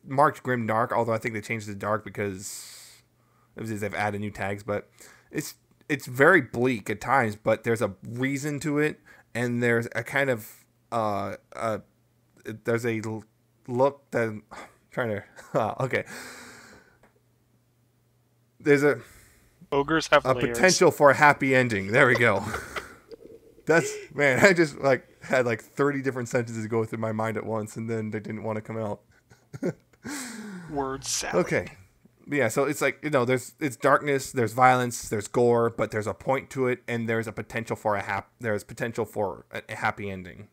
marked grimdark. Although I think they changed it to dark because they've added new tags, but it's very bleak at times. But there's a reason to it, and there's a kind of there's a look that I'm trying to okay. There's a ogres have layers. Potential for a happy ending. There we go. That's man. I just had 30 different sentences go through my mind at once, and then they didn't want to come out. Word salad. Okay. Yeah. So it's it's darkness, there's violence, there's gore, but there's a point to it, and there's a potential for a happy ending,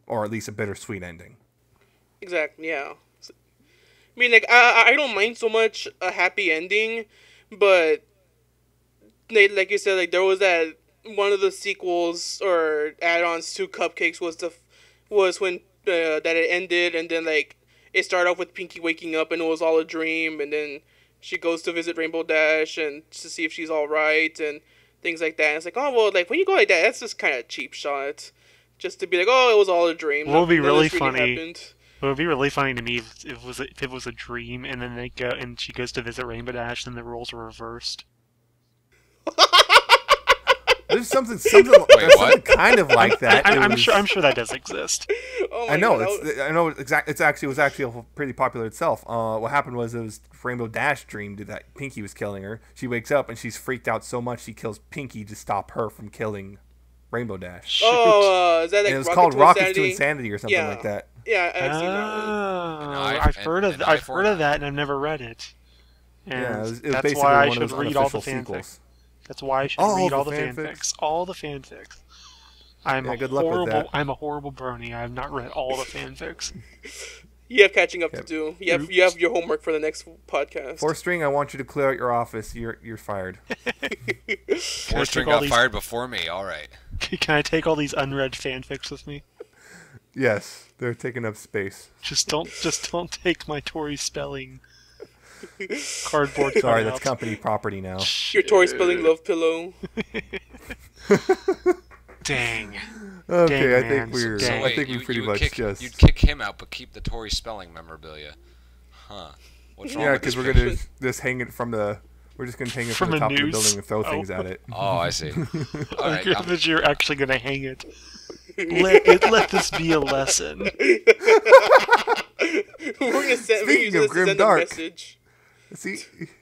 or at least a bittersweet ending. Exactly. Yeah. I mean, I don't mind so much a happy ending, but like you said, there was that. One of the sequels or add-ons to Cupcakes was when that it ended, and then it started off with Pinky waking up and it was all a dream, and then she goes to visit Rainbow Dash and to see if she's all right and things like that. And it's oh well, when you go like that, that's just kind of cheap shot, just to be oh, it was all a dream. What would be really funny? What would be really funny to me if it was a dream, and then they go and she goes to visit Rainbow Dash, and the roles are reversed. There's something kind of like that. I'm sure that does exist. Oh I know. God, I know. It was actually pretty popular itself. What happened was it was Rainbow Dash dreamed that Pinky was killing her. She wakes up and she's freaked out so much she kills Pinky to stop her from killing Rainbow Dash. Oh, is that and it was called Rocket to Insanity or something like that. Yeah, I've seen that one. I've heard of that, and I've never read it. And yeah, it was that's basically why I one of should those read all the unofficial fanfics. sequels. That's why I should read all the fanfics. All the fanfics. I'm a horrible brony. I have not read all the fanfics. You have catching up to do. You have your homework for the next podcast. 4-string, I want you to clear out your office. You're fired. 4-string got fired before me. All right. Can I take all these unread fanfics with me? Yes, they're taking up space. Just don't take my Tori Spelling cardboard. Sorry, that's company property now. Your Tori Spelling love pillow. Dang. Okay, Dang, I think we're. So I wait, think we pretty much just. You'd kick him out, but keep the Tori Spelling memorabilia. Huh? What's wrong Yeah, with this because we're gonna just hang it from the. We're just gonna hang it from the top of the building and throw things at it. Oh, I see. All right, that you're actually gonna hang it. Let this be a lesson. We're gonna send a message. See,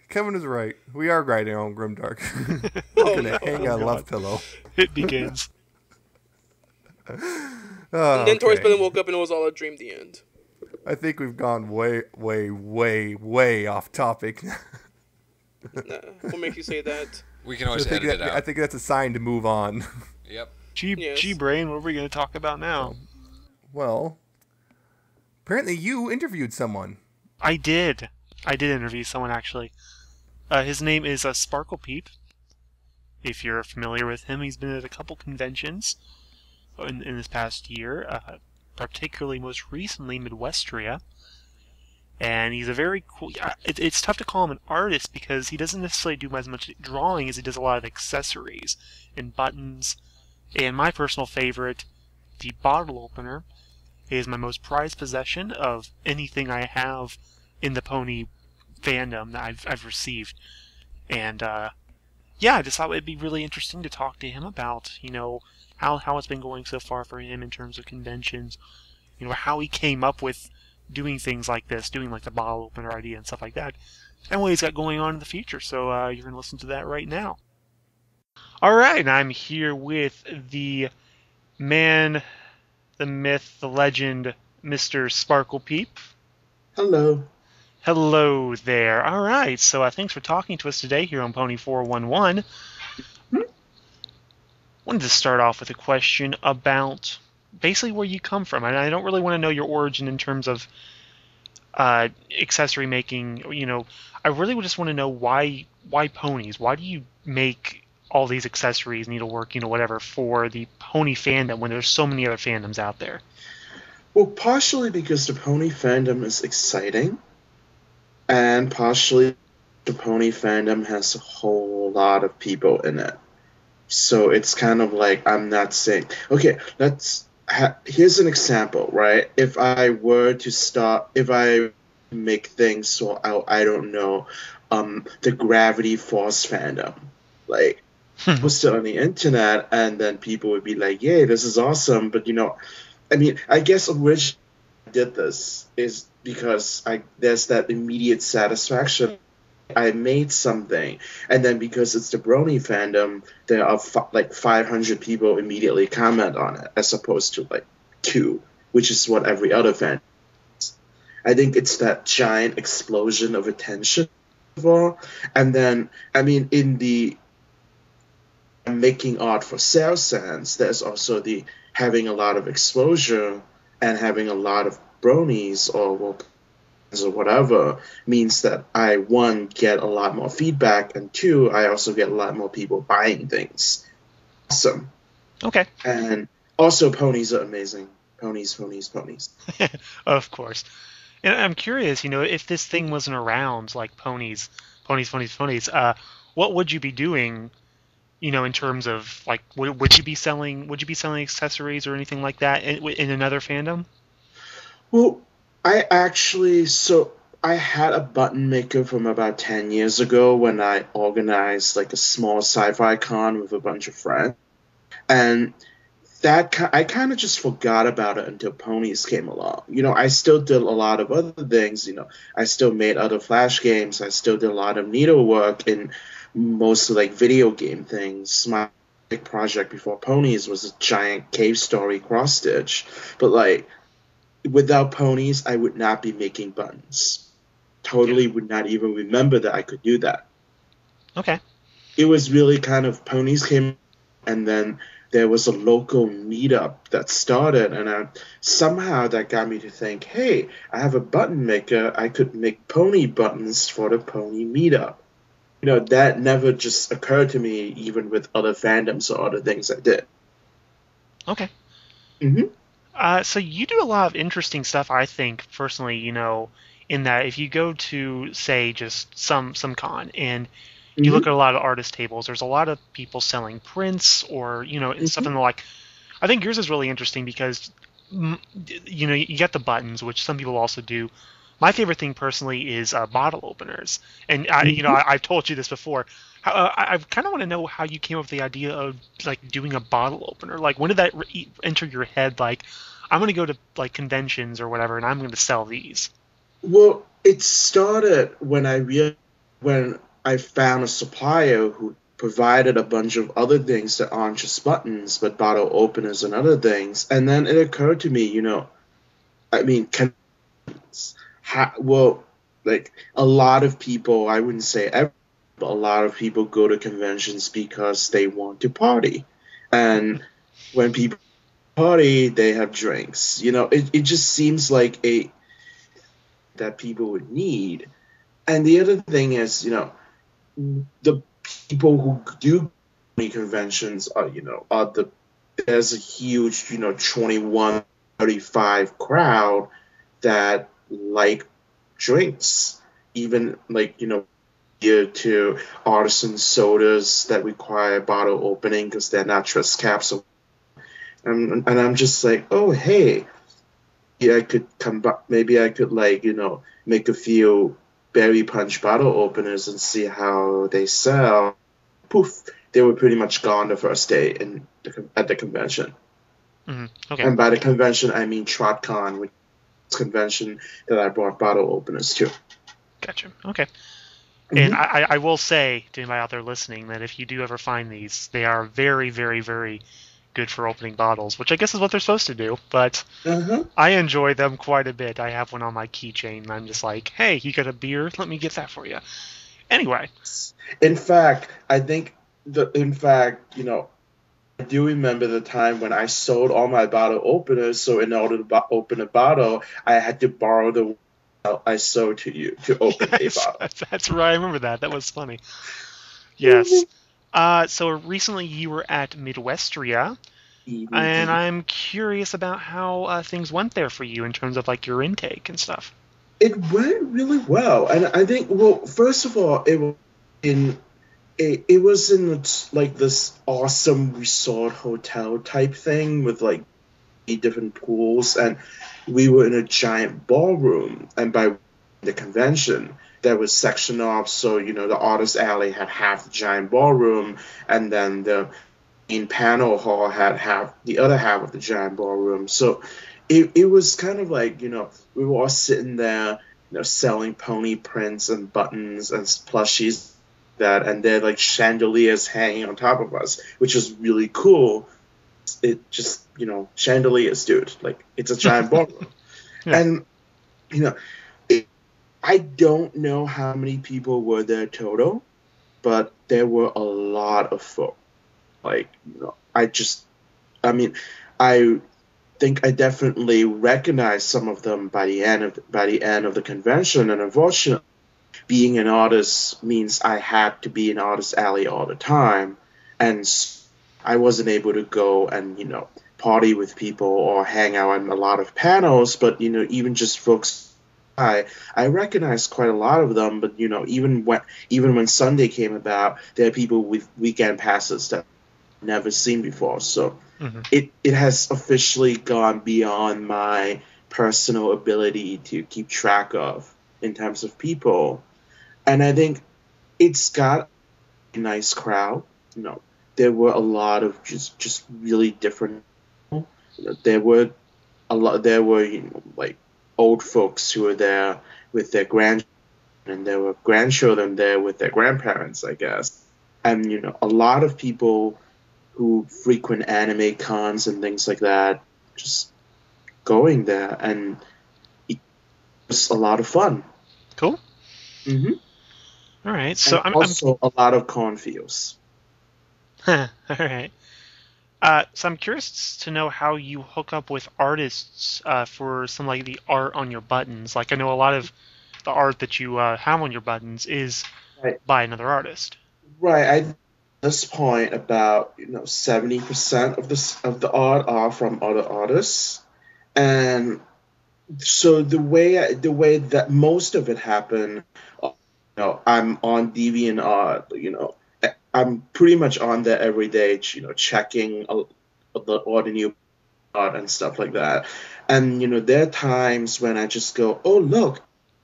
Kevin is right. We are writing on Grimdark. We're gonna hang a love pillow. It begins. And then Tori Spelling woke up and it was all a dream. The end. I think we've gone way, way, way, way off topic. What makes you say that? We can always edit it out. I think that's a sign to move on. Yep. G-Brain, what are we going to talk about now? Well, apparently you interviewed someone. I did interview someone, actually. His name is Sparklepeep. If you're familiar with him, he's been at a couple conventions in this past year, particularly most recently Midwestria. And he's a very cool... It's tough to call him an artist because he doesn't necessarily do as much drawing as he does a lot of accessories and buttons. And my personal favorite, the bottle opener, is my most prized possession of anything I have in the pony fandom that I've received. And yeah, I just thought it'd be really interesting to talk to him about, how it's been going so far for him in terms of conventions, how he came up with doing things like this, doing like the bottle opener idea and stuff like that, and what he's got going on in the future. So you're going to listen to that right now. Alright, and I'm here with the man, the myth, the legend, Mr. Sparklepeep. Hello. Hello there. Alright, so thanks for talking to us today here on Pony 411. Wanted to start off with a question about basically where you come from. And I don't really want to know your origin in terms of accessory making. I really just want to know why ponies? Why do you make all these accessories, needlework, whatever, for the pony fandom when there's so many other fandoms out there? Well, partially because the pony fandom is exciting, and partially the pony fandom has a whole lot of people in it. So it's kind of like, I'm not saying... Okay, let's here's an example, right? If I make things so I don't know, the Gravity Force fandom, like post it on the internet, and then people would be like, "Yay, this is awesome!" But I mean, I guess originally I did this is because there's that immediate satisfaction. I made something, and then because it's the Brony fandom, there are like 500 people immediately comment on it, as opposed to like 2, which is what every other fan does. I think it's that giant explosion of attention of all, and then I mean in the making art for sales sense, there's also the having a lot of exposure and having a lot of bronies or whatever means that I, 1, get a lot more feedback, and 2, I also get a lot more people buying things. Awesome. Okay. And also ponies are amazing. Ponies. Of course. And I'm curious, if this thing wasn't around, like ponies, what would you be doing, in terms of, like, would you be selling accessories or anything like that in another fandom? Well, I had a button maker from about 10 years ago when I organized like a small sci-fi con with a bunch of friends. And I kind of just forgot about it until ponies came along. I still did a lot of other things. I still made other Flash games. I still did a lot of needlework and mostly like video game things. My big project before ponies was a giant cave story cross stitch. But like, without ponies, I would not be making buttons. Totally would not even remember that I could do that. Okay. It was really kind of ponies came, and then there was a local meetup that started, and somehow that got me to think, hey, I have a button maker. I could make pony buttons for the pony meetup. That never just occurred to me, even with other fandoms or other things I did. Okay. Mm-hmm. So you do a lot of interesting stuff, I think, personally, in that if you go to, say, just some con, and you look at a lot of artist tables, there's a lot of people selling prints or, something like... I think yours is really interesting because, you get the buttons, which some people also do. My favorite thing, personally, is bottle openers. And, I've told you this before. I kind of want to know how you came up with the idea of, like, doing a bottle opener. Like, when did that enter your head? Like, I'm going to go to, like, conventions or whatever, and I'm going to sell these. Well, it started when I found a supplier who provided a bunch of other things that aren't just buttons, but bottle openers and other things. And then it occurred to me, conventions. Like, a lot of people, I wouldn't say everyone, but a lot of people go to conventions because they want to party. And when people party, they have drinks. It just seems like that people would need. And the other thing is, the people who do conventions are, there's a huge, 21, 35 crowd that like drinks, even like, gear to artisan sodas that require bottle opening because they're not trust capsule. And I'm just like, oh, hey, yeah, I could maybe I could make a few berry punch bottle openers and see how they sell. Poof, they were pretty much gone the first day at the convention. Okay. And by the convention, I mean TrotCon, which is a convention that I brought bottle openers to. Gotcha. Okay. And I will say to anybody out there listening that if you do ever find these, they are very, very, very good for opening bottles, which I guess is what they're supposed to do, but I enjoy them quite a bit. I have one on my keychain, and I'm just like, hey, you got a beer? Let me get that for you. Anyway. In fact, I do remember the time when I sold all my bottle openers, so in order to open a bottle, I had to borrow the I sold to you to open a bottle. That's right, I remember that. That was funny. Yes. So recently you were at Midwestria, and I'm curious about how things went there for you in terms of like your intake and stuff. It went really well, and I think, well, first of all, it was in like this awesome resort hotel type thing with like different pools, and we were in a giant ballroom. And by the convention, there was section off, so the artist alley had half the giant ballroom, and then the main panel hall had the other half of the giant ballroom. So it was kind of like we were all sitting there, selling pony prints and buttons and plushies, and they're like chandeliers hanging on top of us, which is really cool. It just chandeliers, dude, like it's a giant ballroom. Yeah. And I don't know how many people were there total, but there were a lot of folk. Like I think I definitely recognized some of them by the end of the convention, and unfortunately, being an artist means I had to be in artist alley all the time, and I wasn't able to go and party with people or hang out on a lot of panels. But even just folks, I recognized quite a lot of them. But even when Sunday came about, there are people with weekend passes that I've never seen before. So it has officially gone beyond my personal ability to keep track of in terms of people. And I think it's got a nice crowd. There were a lot of just really different. There were like old folks who were there with their grandchildren, and there were grandchildren there with their grandparents, I guess. And a lot of people who frequent anime cons and things like that, just going there, and it was a lot of fun. Cool. Mm-hmm. All right. So I'm also a lot of cornfields. All right. So I'm curious to know how you hook up with artists for some like the art on your buttons. Like I know a lot of the art that you have on your buttons is by another artist. Right. At this point, about 70% of the art are from other artists, and so the way that most of it happened, I'm on DeviantArt, I'm pretty much on there every day, checking all the new art and stuff like that. And there are times when I just go, oh look,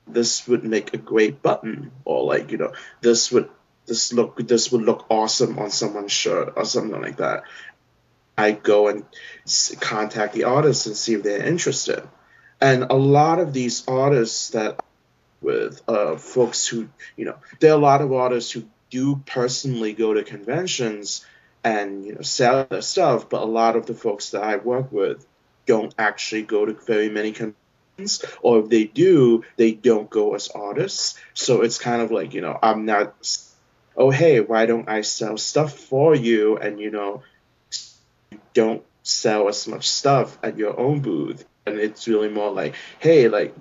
this would make a great button, or like this would look awesome on someone's shirt or something like that. I go and contact the artists and see if they're interested. And a lot of these artists that with folks who there are a lot of artists who do personally go to conventions and sell their stuff, but a lot of the folks that I work with don't actually go to very many conventions, or if they do, they don't go as artists. So it's kind of like I'm not, oh hey, why don't I sell stuff for you, and you don't sell as much stuff at your own booth. And it's really more like, hey, like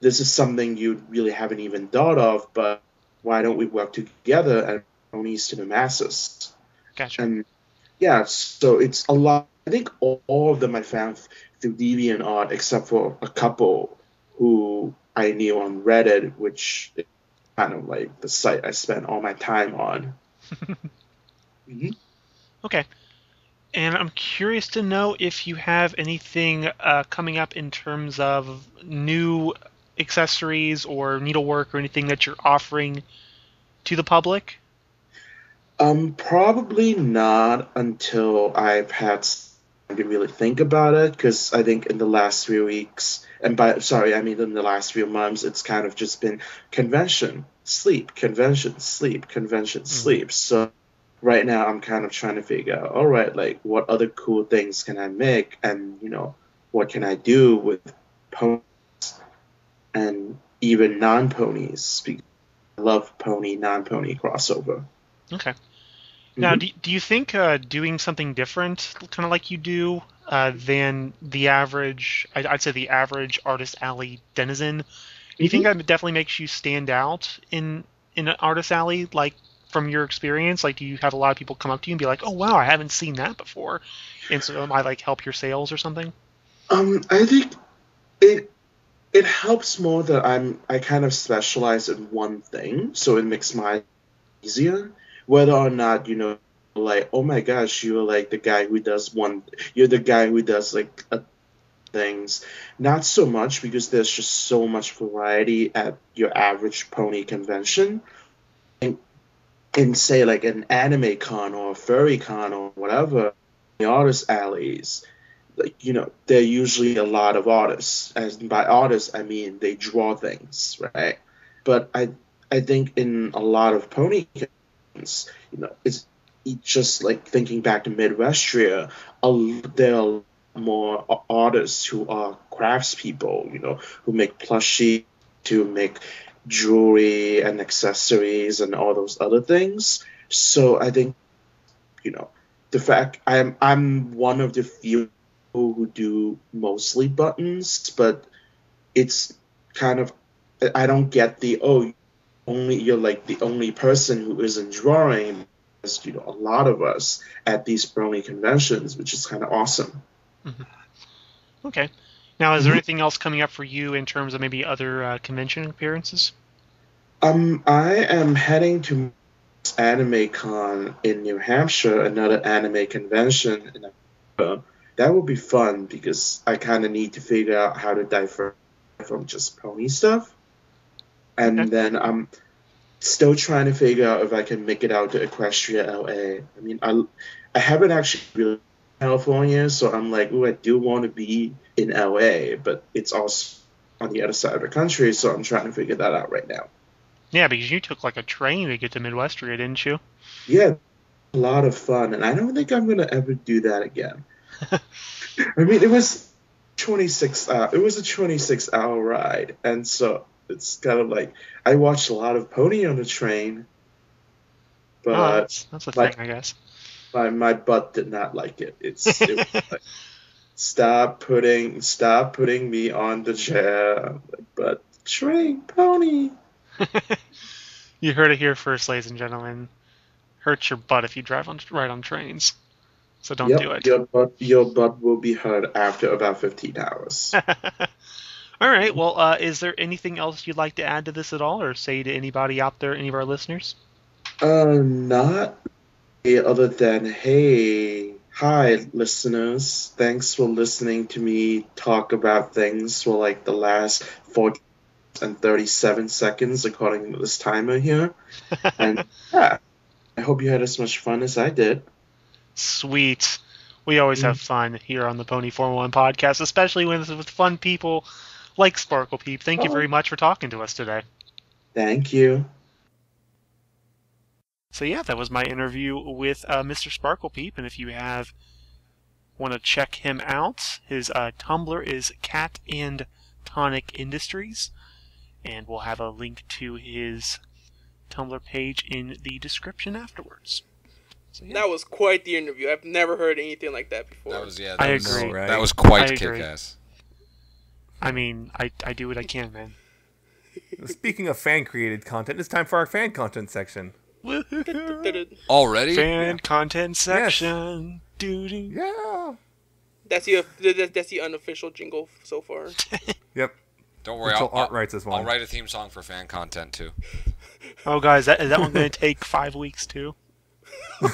this is something you really haven't even thought of, but why don't we work together and ponies to the masses? Gotcha. And yeah, so it's a lot. I think all of them I found through DeviantArt, except for a couple who I knew on Reddit, which is kind of like the site I spent all my time on. Mm-hmm. Okay. And I'm curious to know if you have anything coming up in terms of new accessories or needlework or anything that you're offering to the public? Probably not until I've had time to really think about it, because I think in the last few weeks, in the last few months, it's kind of just been convention, sleep, convention, sleep, convention, sleep. So right now I'm kind of trying to figure out, all right, like what other cool things can I make, and what can I do with ponies and even non-ponies. I love pony, non-pony crossover. Okay. Now, do you think doing something different, kind of like you do, than the average, I'd say the average artist alley denizen, do you think that definitely makes you stand out in an artist alley, like from your experience? Like, do you have a lot of people come up to you and be like, oh wow, I haven't seen that before, and so it might like help your sales or something? I think it helps more that I kind of specialize in one thing, so it makes my easier. Whether or not like, oh my gosh, you're like the guy who does like things. Not so much because there's just so much variety at your average pony convention. In say like an anime con or a furry con or whatever, the artist alleys, like, you know, there are usually a lot of artists. As by artists, I mean they draw things, right? But I think in a lot of pony conventions, you know, it's just like thinking back to Midwestria, there are more artists who are craftspeople, you know, who make plushie, to make jewelry and accessories and all those other things. So I think, you know, the fact I'm one of the few people who do mostly buttons, but it's kind of, I don't get the you're like the only person who isn't drawing. You know, a lot of us at these Brony conventions, which is kind of awesome. Mm-hmm. Okay. Now, is there anything else coming up for you in terms of maybe other convention appearances? I am heading to Anime Con in New Hampshire, another anime convention in October. That will be fun because I kind of need to figure out how to divert from just pony stuff. And then I'm still trying to figure out if I can make it out to Equestria LA. I mean, I haven't actually really been in California, so I'm like, I do want to be in LA, but it's also on the other side of the country, so I'm trying to figure that out right now. Yeah, because you took like a train to get to Midwestria, didn't you? Yeah, a lot of fun, and I don't think I'm gonna ever do that again. I mean, it was 26. It was a 26-hour ride, and so it's kind of like I watched a lot of Pony on the train, but that's a thing, I guess. My butt did not like it. It was like, stop putting me on the chair. But train, Pony. You heard it here first, ladies and gentlemen. Hurts your butt if you ride on trains. So don't do it. Your butt will be hurt after about 15 hours. All right. Well, is there anything else you'd like to add to this at all, or say to anybody out there, any of our listeners? Not other than, hey, hi, listeners. Thanks for listening to me talk about things for like the last 40 and 37 seconds, according to this timer here. And yeah, I hope you had as much fun as I did. Sweet. We always have fun here on the Pony 411 podcast, especially when it's with fun people like Sparklepeep. Thank you very much for talking to us today. Thank you. So yeah, that was my interview with Mr. Sparklepeep, and if you want to check him out, his Tumblr is Cat and Tonic Industries, and we'll have a link to his Tumblr page in the description afterwards. So, yeah. That was quite the interview. I've never heard anything like that before. I agree. Right? That was quite kick-ass. I mean, I do what I can, man. Speaking of fan-created content, it's time for our fan content section. Already? Fan content section. Yes. Yeah. That's the unofficial jingle so far. Yep. Don't worry, Art writes this one. I'll write a theme song for fan content too. Oh, guys, is that one going to take 5 weeks too? Hey,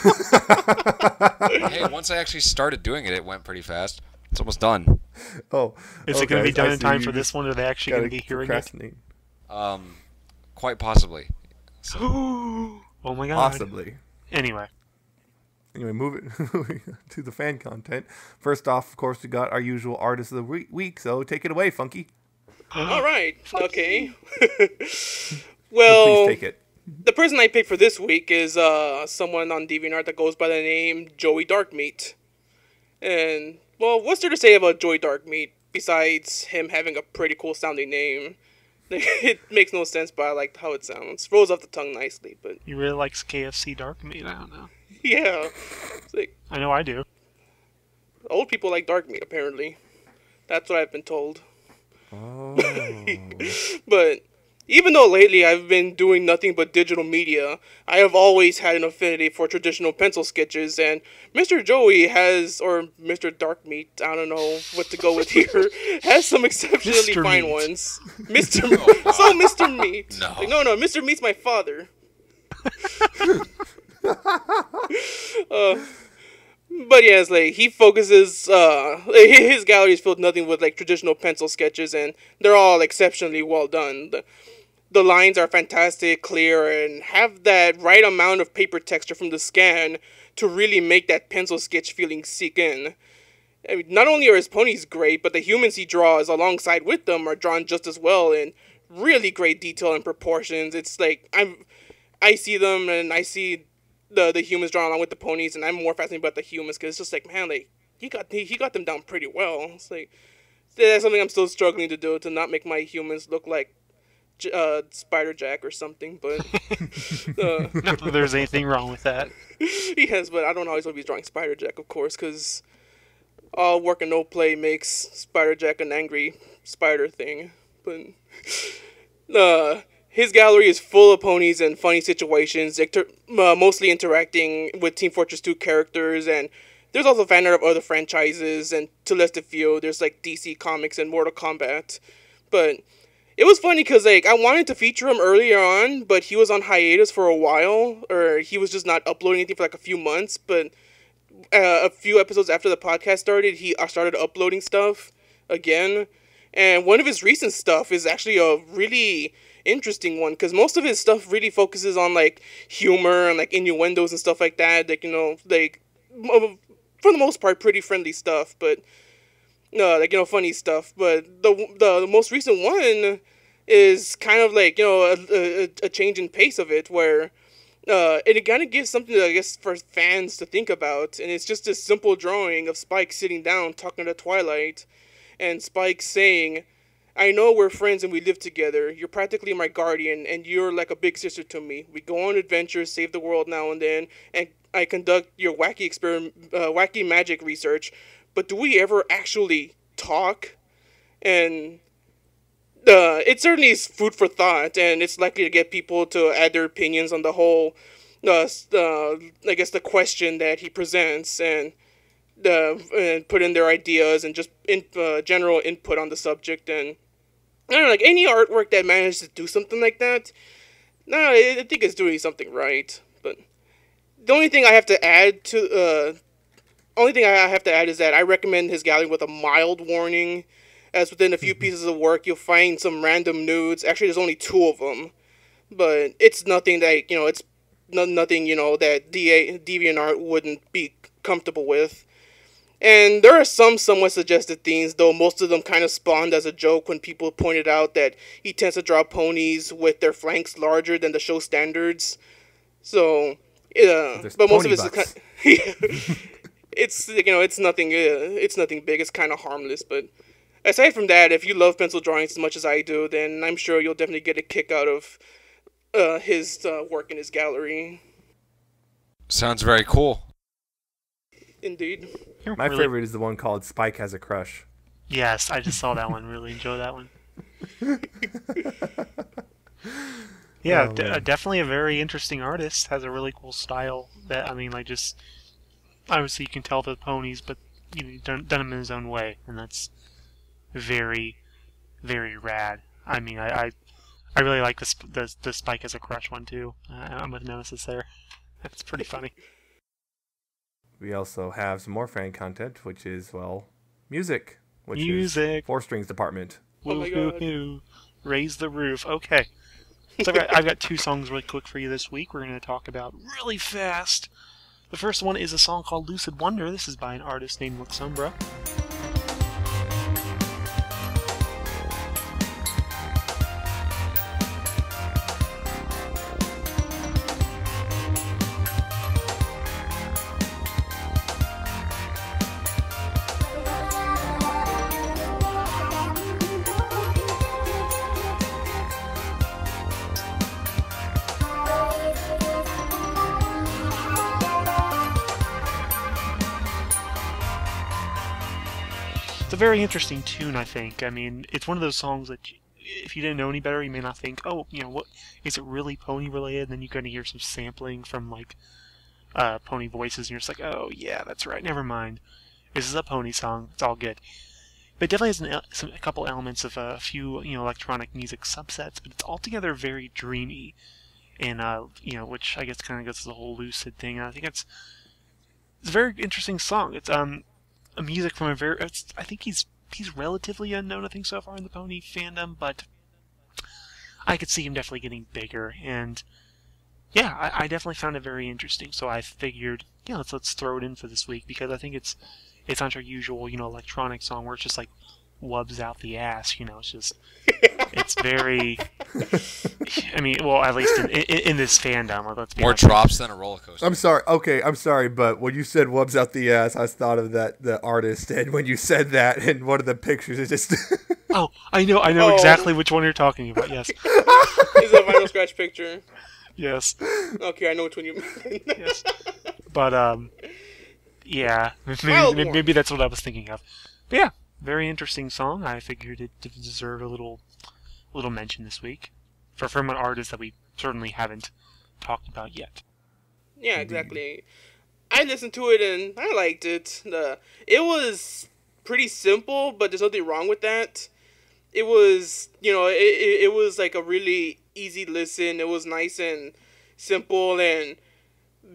once I actually started doing it, it went pretty fast. It's almost done. Oh, is it going to be done in time for this one, or are they actually going to be hearing it? Quite possibly. So. Oh my god. Possibly. Anyway, moving to the fan content. First off, of course, we got our usual artist of the week, so take it away, Funky. All right. Okay. Well, so please take it. The person I picked for this week is someone on DeviantArt that goes by the name Joey Darkmeat. And, well, what's there to say about Joey Darkmeat besides him having a pretty cool sounding name? It makes no sense, but I like how it sounds. Rolls off the tongue nicely, but... He really likes KFC Dark Meat, I don't know. Yeah. It's like, I know I do. Old people like dark meat, apparently. That's what I've been told. Oh. But... even though lately I've been doing nothing but digital media, I have always had an affinity for traditional pencil sketches, and Mr. Joey has, or Mr. Darkmeat, I don't know what to go with here, has some exceptionally Mr. fine Meat. ones. Mr. Meat. So Mr. Meat. No. Like, no, Mr. Meat's my father. But yes, like he focuses, his gallery is filled nothing with like traditional pencil sketches, and they're all exceptionally well done. The lines are fantastic, clear, and have that right amount of paper texture from the scan to really make that pencil sketch feeling sink in. I mean, not only are his ponies great, but the humans he draws alongside with them are drawn just as well in really great detail and proportions. It's like I see them and I see the humans drawn along with the ponies, and I'm more fascinated about the humans because it's just like, man, like he got them down pretty well. It's like that's something I'm still struggling to do, to not make my humans look like Spider Jack or something. But Not that there's anything wrong with that. yes, but I don't always want to be drawing Spider Jack, of course, because all work and no play makes Spider Jack an angry spider thing. But his gallery is full of ponies and funny situations, mostly interacting with Team Fortress 2 characters, and there's also fan art of other franchises, and to list a few, there's like DC Comics and Mortal Kombat. But it was funny because like I wanted to feature him earlier on, but he was on hiatus for a while, or he was just not uploading anything for like a few months. But a few episodes after the podcast started, he started uploading stuff again. And one of his recent stuff is actually a really interesting one, because most of his stuff really focuses on like humor and like innuendos and stuff like that. Like, you know, like for the most part, pretty friendly stuff, but like, you know, funny stuff. But the most recent one is kind of like, you know, a change in pace of it, where it kind of gives something, I guess, for fans to think about. And it's just a simple drawing of Spike sitting down talking to Twilight, and Spike saying, "I know we're friends and we live together. You're practically my guardian, and you're like a big sister to me. We go on adventures, save the world now and then, and I conduct your wacky magic research. But do we ever actually talk?" And it certainly is food for thought, and it's likely to get people to add their opinions on the whole, I guess, the question that he presents, and put in their ideas and just general input on the subject. And I don't know, like any artwork that manages to do something like that, no, I think it's doing something right. But the only thing I have to add is that I recommend his gallery with a mild warning, as within a few pieces of work you'll find some random nudes. Actually, there's only 2 of them, but it's nothing that, you know, it's nothing, you know, that DeviantArt wouldn't be comfortable with. And there are some somewhat suggested themes, though most of them kind of spawned as a joke when people pointed out that he tends to draw ponies with their flanks larger than the show standards. So, but most of it's it's, you know, it's nothing big. It's kind of harmless. But aside from that, if you love pencil drawings as much as I do, then I'm sure you'll definitely get a kick out of his work in his gallery. Sounds very cool. Indeed. My favorite is the one called Spike Has a Crush. Yes, I just saw that one. Really enjoy that one. Yeah, definitely a very interesting artist. Has a really cool style. That, I mean, like, just obviously you can tell the ponies, but you know, he's done them in his own way, and that's very, very rad. I mean, I really like the Spike Has a Crush one too. I'm with Nemesis there. That's pretty funny. We also have some more fan content, which is, well, music. Which is 4 strings department. Oh my God. Raise the roof. Okay. So I've got 2 songs really quick for you this week. We're going to talk about really fast. The first one is a song called Lucid Wonder. This is by an artist named Luxumbra. It's a very interesting tune, I think. I mean, it's one of those songs that if you didn't know any better, you may not think, oh, you know, what is it really pony related? And then you kind of hear some sampling from like pony voices, and you're just like, oh yeah, that's right. Never mind. This is a pony song. It's all good. But it definitely has a couple elements of a few, you know, electronic music subsets, but it's altogether very dreamy, and you know, which I guess kind of goes to the whole lucid thing. And I think it's a very interesting song. It's a music from a very. I think he's relatively unknown. I think so far in the pony fandom, but I could see him definitely getting bigger. And yeah, I definitely found it very interesting. So I figured, yeah, let's throw it in for this week because I think it's not your usual, electronic song where it's just like wubs out the ass. It's just it's very. I mean, well, at least in this fandom, let's be More honest. drops than a roller coaster. I'm sorry. Okay, I'm sorry, but when you said "wubs out the ass," I thought of the artist, and when you said that in one of the pictures, it just. Oh, I know exactly which one you're talking about. Yes. Is it a vinyl scratch picture? Yes. Okay, I know which one you mean. Yes. But yeah, Wild maybe that's what I was thinking of. But yeah, very interesting song. I figured it deserved a little mention this week from an artist that we certainly haven't talked about yet. Yeah, exactly. I listened to it and I liked it. It was pretty simple, but there's nothing wrong with that. It was, it was like a really easy listen. It was nice and simple, and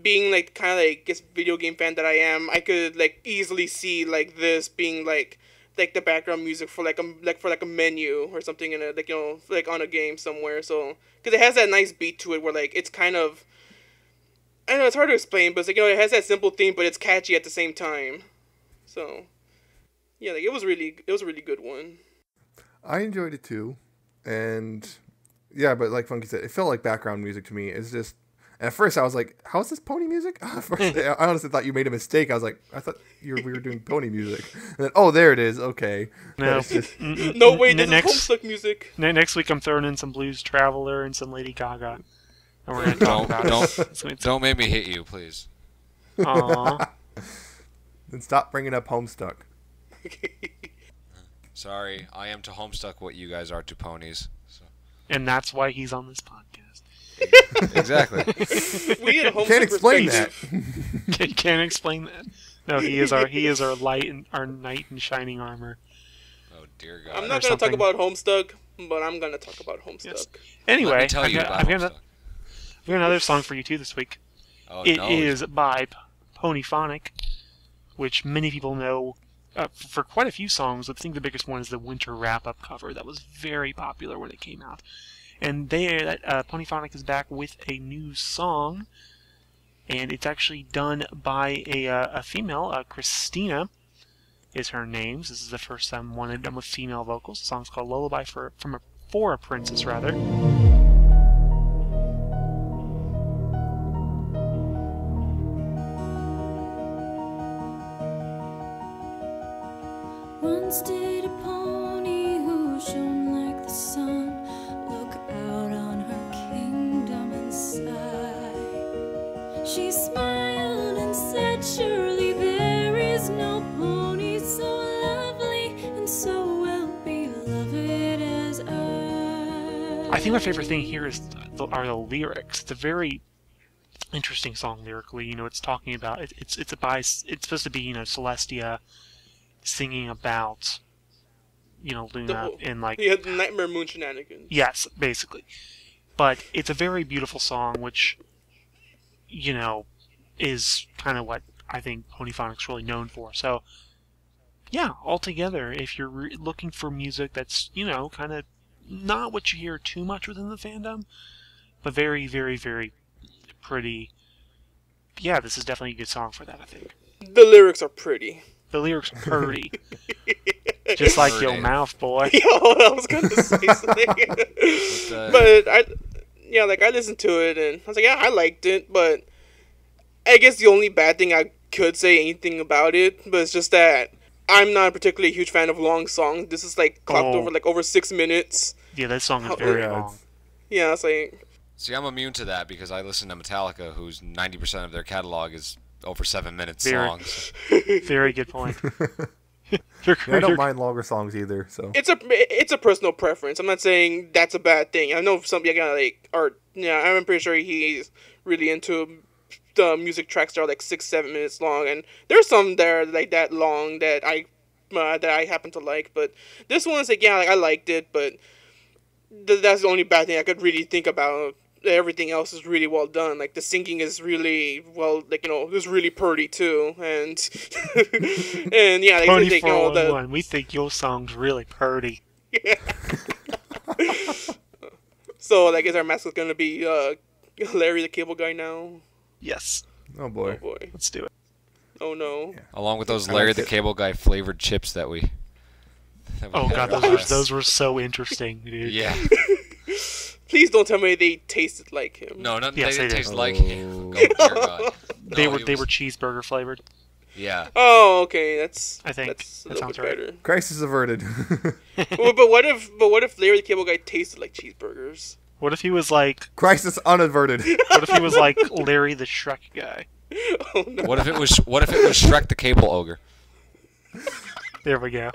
being like kind of like this video game fan that I am, I could like easily see like this being like the background music for like a menu or something in a like on a game somewhere. So because it has that nice beat to it where like it's kind of, I don't know, it's hard to explain, but it's like, it has that simple theme, but it's catchy at the same time. So yeah, like it was a really good one. I enjoyed it too, and yeah, but like Funky said, it felt like background music to me. It's just, at first I was like, "How is this pony music?" At first, I honestly thought you made a mistake. I was like, "I thought we were doing pony music." And then, oh, there it is. Okay. No, No, wait, this is Homestuck music. Next week I'm throwing in some Blues Traveler and some Lady Gaga, and we're gonna talk about it. Don't make me hit you, please. Aww. Then stop bringing up Homestuck. Sorry, I am to Homestuck what you guys are to ponies. So. And that's why he's on this podcast. Exactly. We had a Homestuck Can't explain that. perspective. Can't explain that. No, he is our light and our knight in shining armor. Oh dear God. I'm not going to talk about Homestuck, but I'm going to talk about Homestuck. Yes. Let Anyway, me tell you about I've got Homestuck. another song for you too this week. Oh, It no. is by Ponyphonic, which many people know for quite a few songs. I think the biggest one is the Winter Wrap-Up cover that was very popular when it came out. And Ponyphonic is back with a new song, and it's actually done by a female, Christina is her name. This is the first time one done with female vocals. The song's called Lullaby for a Princess, rather. Once did a pony who shone like the sun look out on her kingdom and sigh. She smiled and said, surely there is no pony so lovely and so well beloved as I think my favorite thing here are the lyrics. It's a very interesting song lyrically. It's talking about it's supposed to be Celestia singing about Luna and like Yeah, Nightmare Moon shenanigans. yes, basically. But it's a very beautiful song, which is kind of what I think Ponyphonic's really known for. So yeah, altogether, if you're looking for music that's kind of not what you hear too much within the fandom, but very, very, very pretty. Yeah, this is definitely a good song for that, I think. The lyrics are pretty. The lyrics are pretty. Just like your mouth, boy. Yo, I was gonna say something. But I listened to it and I was like, yeah, I liked it, but I guess the only bad thing I could say anything about it, but it's just that I'm not particularly a huge fan of long songs. This is like clocked over 6 minutes. Yeah, that song is very long. Yeah, it's like. See, I'm immune to that because I listen to Metallica, whose 90% of their catalog is over 7 minutes long. So. Very good point. I don't mind longer songs either. So it's a personal preference. I'm not saying that's a bad thing. I know some people I'm pretty sure he's really into the music tracks that are like 6-7 minutes long, and there's some that are like that long that I happen to like. But this one's like I liked it, but that's the only bad thing I could really think about everything else is really well done. Like the singing is really well, like it's really pretty too, and and yeah, like, Pony like, 411, we think your song's really pretty. So like, is our mascot gonna be Larry the Cable Guy now? Yes, Oh boy. Oh boy. let's do it. Oh no. Along with those I Larry like the it. Cable Guy flavored chips that we. Oh god, had. those were so interesting, dude. Yeah. Please don't tell me they tasted like him. No, not Yes, they they didn't did. taste like him. Oh, dear God. They No, were it they was- were cheeseburger flavored. Yeah. Oh, okay. That's I think that's a that little sounds bit right. better. Crisis averted. Well, but what if Larry the Cable Guy tasted like cheeseburgers? What if he was like Crisis unaverted. What if he was like Larry the Shrek guy? Oh no. What if it was Shrek the Cable Ogre? There we go.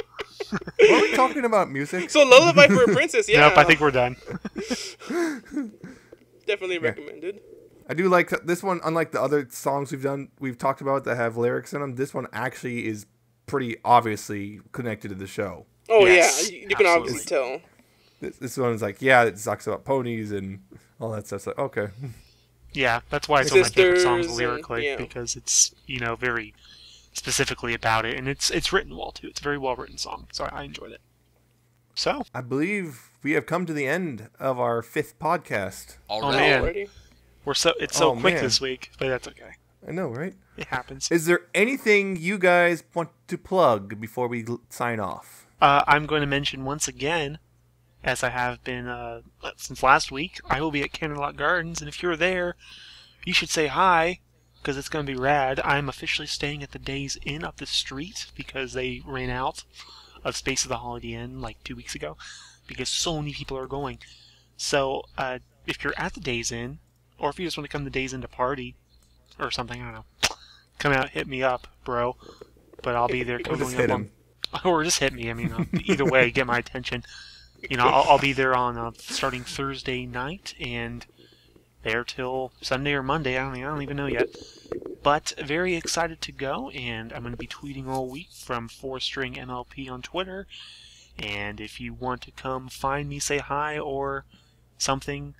Were we talking about music? So Lullaby for a Princess, yeah. Nope, I think we're done. Definitely recommended. I do like this one. Unlike the other songs we've talked about that have lyrics in them, this one actually is pretty obviously connected to the show. Oh Yes, yeah, you can absolutely. obviously tell. This one is like, yeah, it talks about ponies and all that stuff. So okay, Yeah, that's why it's one of my favorite songs Sisters, lyrically, yeah. because it's very specifically about it, and it's written well too. It's a very well written song, so I enjoyed it. So, I believe we have come to the end of our 5th podcast. Already. man. Already? it's so Oh, quick man. this week, but that's okay. I know, right? It happens. Is there anything you guys want to plug before we sign off? I'm going to mention once again, as I have been since last week, I will be at Candlelight Gardens, and if you're there, you should say hi, because it's going to be rad. I'm officially staying at the Days Inn up the street, because they ran out of space at the Holiday Inn like 2 weeks ago, because so many people are going. So, if you're at the Days Inn, or if you just want to come to the Days Inn to party, or something, I don't know, come out, hit me up, bro. But I'll be there. Or just coming hit up him. or just hit me. I mean, either way, get my attention. I'll be there on starting Thursday night and there till Sunday or Monday. I don't even know yet. But very excited to go, and I'm going to be tweeting all week from 4string MLP on Twitter. And if you want to come find me, say hi or something,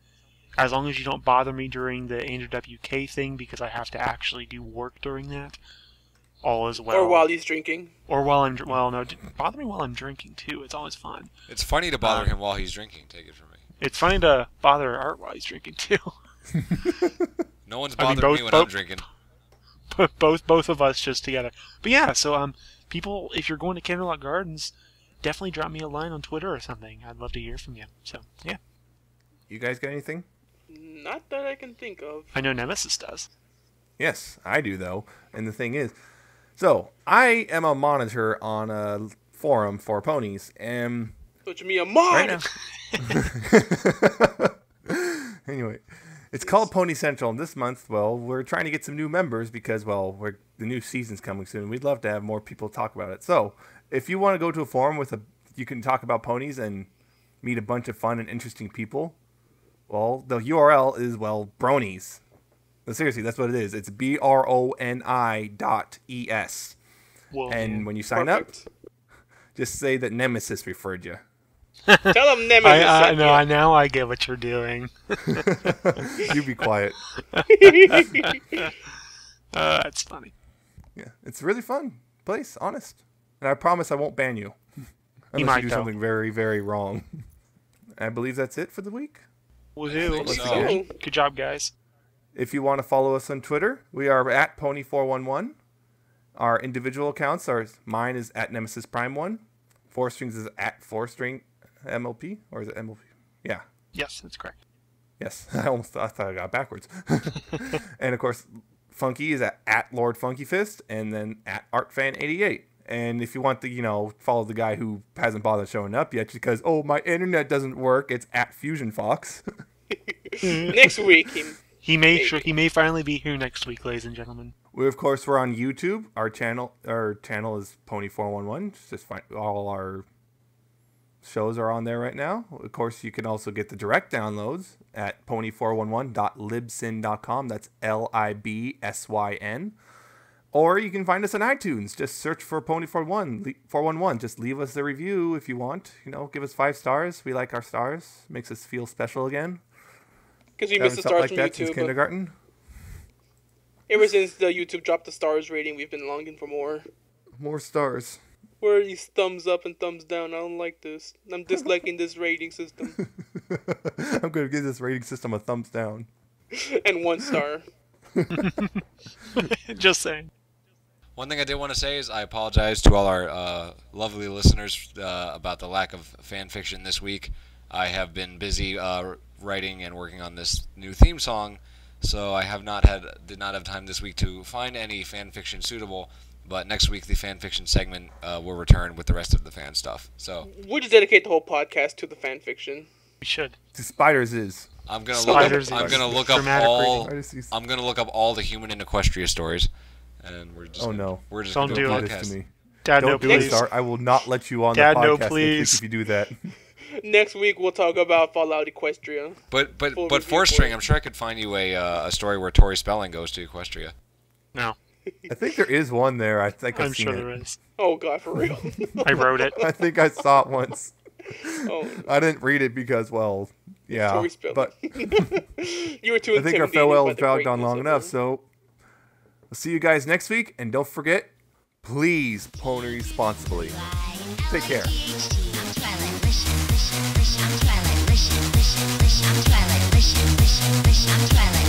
as long as you don't bother me during the Andrew WK thing, because I have to actually do work during that. All is well. Or while he's drinking. Or while I'm no, bother me while I'm drinking too. It's always fun. It's funny to bother him while he's drinking. Take it from me. It's funny to bother Art while he's drinking too. No one's I mean, bothering me when I'm both- drinking. both of us just together. But yeah, so people, if you're going to Candlelight Gardens, definitely drop me a line on Twitter or something. I'd love to hear from you. So yeah, You guys got anything? Not that I can think of. I know Nemesis does. Yes, I do though. And the thing is, so I am a monitor on a forum for ponies, and Which me a mod. right now. Anyway, it's called Pony Central, and this month, well, we're trying to get some new members because, well, the new season's coming soon. We'd love to have more people talk about it. So, if you want to go to a forum you can talk about ponies and meet a bunch of fun and interesting people. Well, the URL is Bronies. No, seriously, that's what it is. It's BRONI.ES. Whoa. And when you sign Perfect. up, just say that Nemesis referred you. Tell him Nemesis. I sent you. now I get what you're doing. You be quiet. That's funny. Yeah, it's a really fun place, honest. And I promise I won't ban you. Unless might, you do though. something very, very wrong. I believe that's it for the week. Woohoo! think Let's so. go. Good job, guys. If you want to follow us on Twitter, we are at Pony411. Our individual accounts are, mine is at Nemesis Prime 1. 4strings is at 4string MLP, or is it MLP? Yeah. Yes, that's correct. Yes, I thought I got it backwards. And of course, Funky is at LordFunkyFist, and then at Artfan88. And if you want to, follow the guy who hasn't bothered showing up yet because, my internet doesn't work, it's at FusionFox. Next week, He may finally be here next week, ladies and gentlemen. We're on YouTube. Our channel is Pony411. Just find all our shows are on there right now. Of course, you can also get the direct downloads at pony411.libsyn.com. That's LIBSYN. Or you can find us on iTunes. Just search for Pony411. Just leave us a review if you want. Give us 5 stars. We like our stars. Makes us feel special again. Because we Haven't missed the felt stars like from that since YouTube. kindergarten. Ever since the YouTube dropped the stars rating, we've been longing for more. More stars. Where are these thumbs up and thumbs down? I don't like this. I'm disliking this rating system. I'm going to give this rating system a thumbs down. And 1 star. Just saying. One thing I did want to say is I apologize to all our lovely listeners about the lack of fan fiction this week. I have been busy writing and working on this new theme song, so I did not have time this week to find any fan fiction suitable. But next week the fan fiction segment will return with the rest of the fan stuff. So We'll just dedicate the whole podcast to the fan fiction. We should. The spiders is. I'm gonna Spiders look up, I'm is gonna look up dramatic all reading. I'm gonna look up all the human and Equestria stories, and we're just Oh, no. we're just Don't gonna do do a it. This to podcast. me. Dad, Don't no, do it, please. Star. I will not let you on Dad, the no, podcast next week please. if you do that. Next week, we'll talk about Fallout Equestria. But Full but review four for string, it. I'm sure I could find you a story where Tori Spelling goes to Equestria. No, I think there is one there. I think I've I'm seen sure it. there is. Oh, God, for real. I wrote it. I think I saw it once. Oh, I didn't read it because, well, yeah. Tori Spelling. But you were too I think our intimidated farewell by is the dragged on greatness long of enough. her. So we'll see you guys next week. And don't forget, please pony responsibly. Take care. I'm Twilight, listen, listen, listen. I'm Twilight, listen, listen, listen. I'm Twilight, listen, listen, listen. I'm Twilight.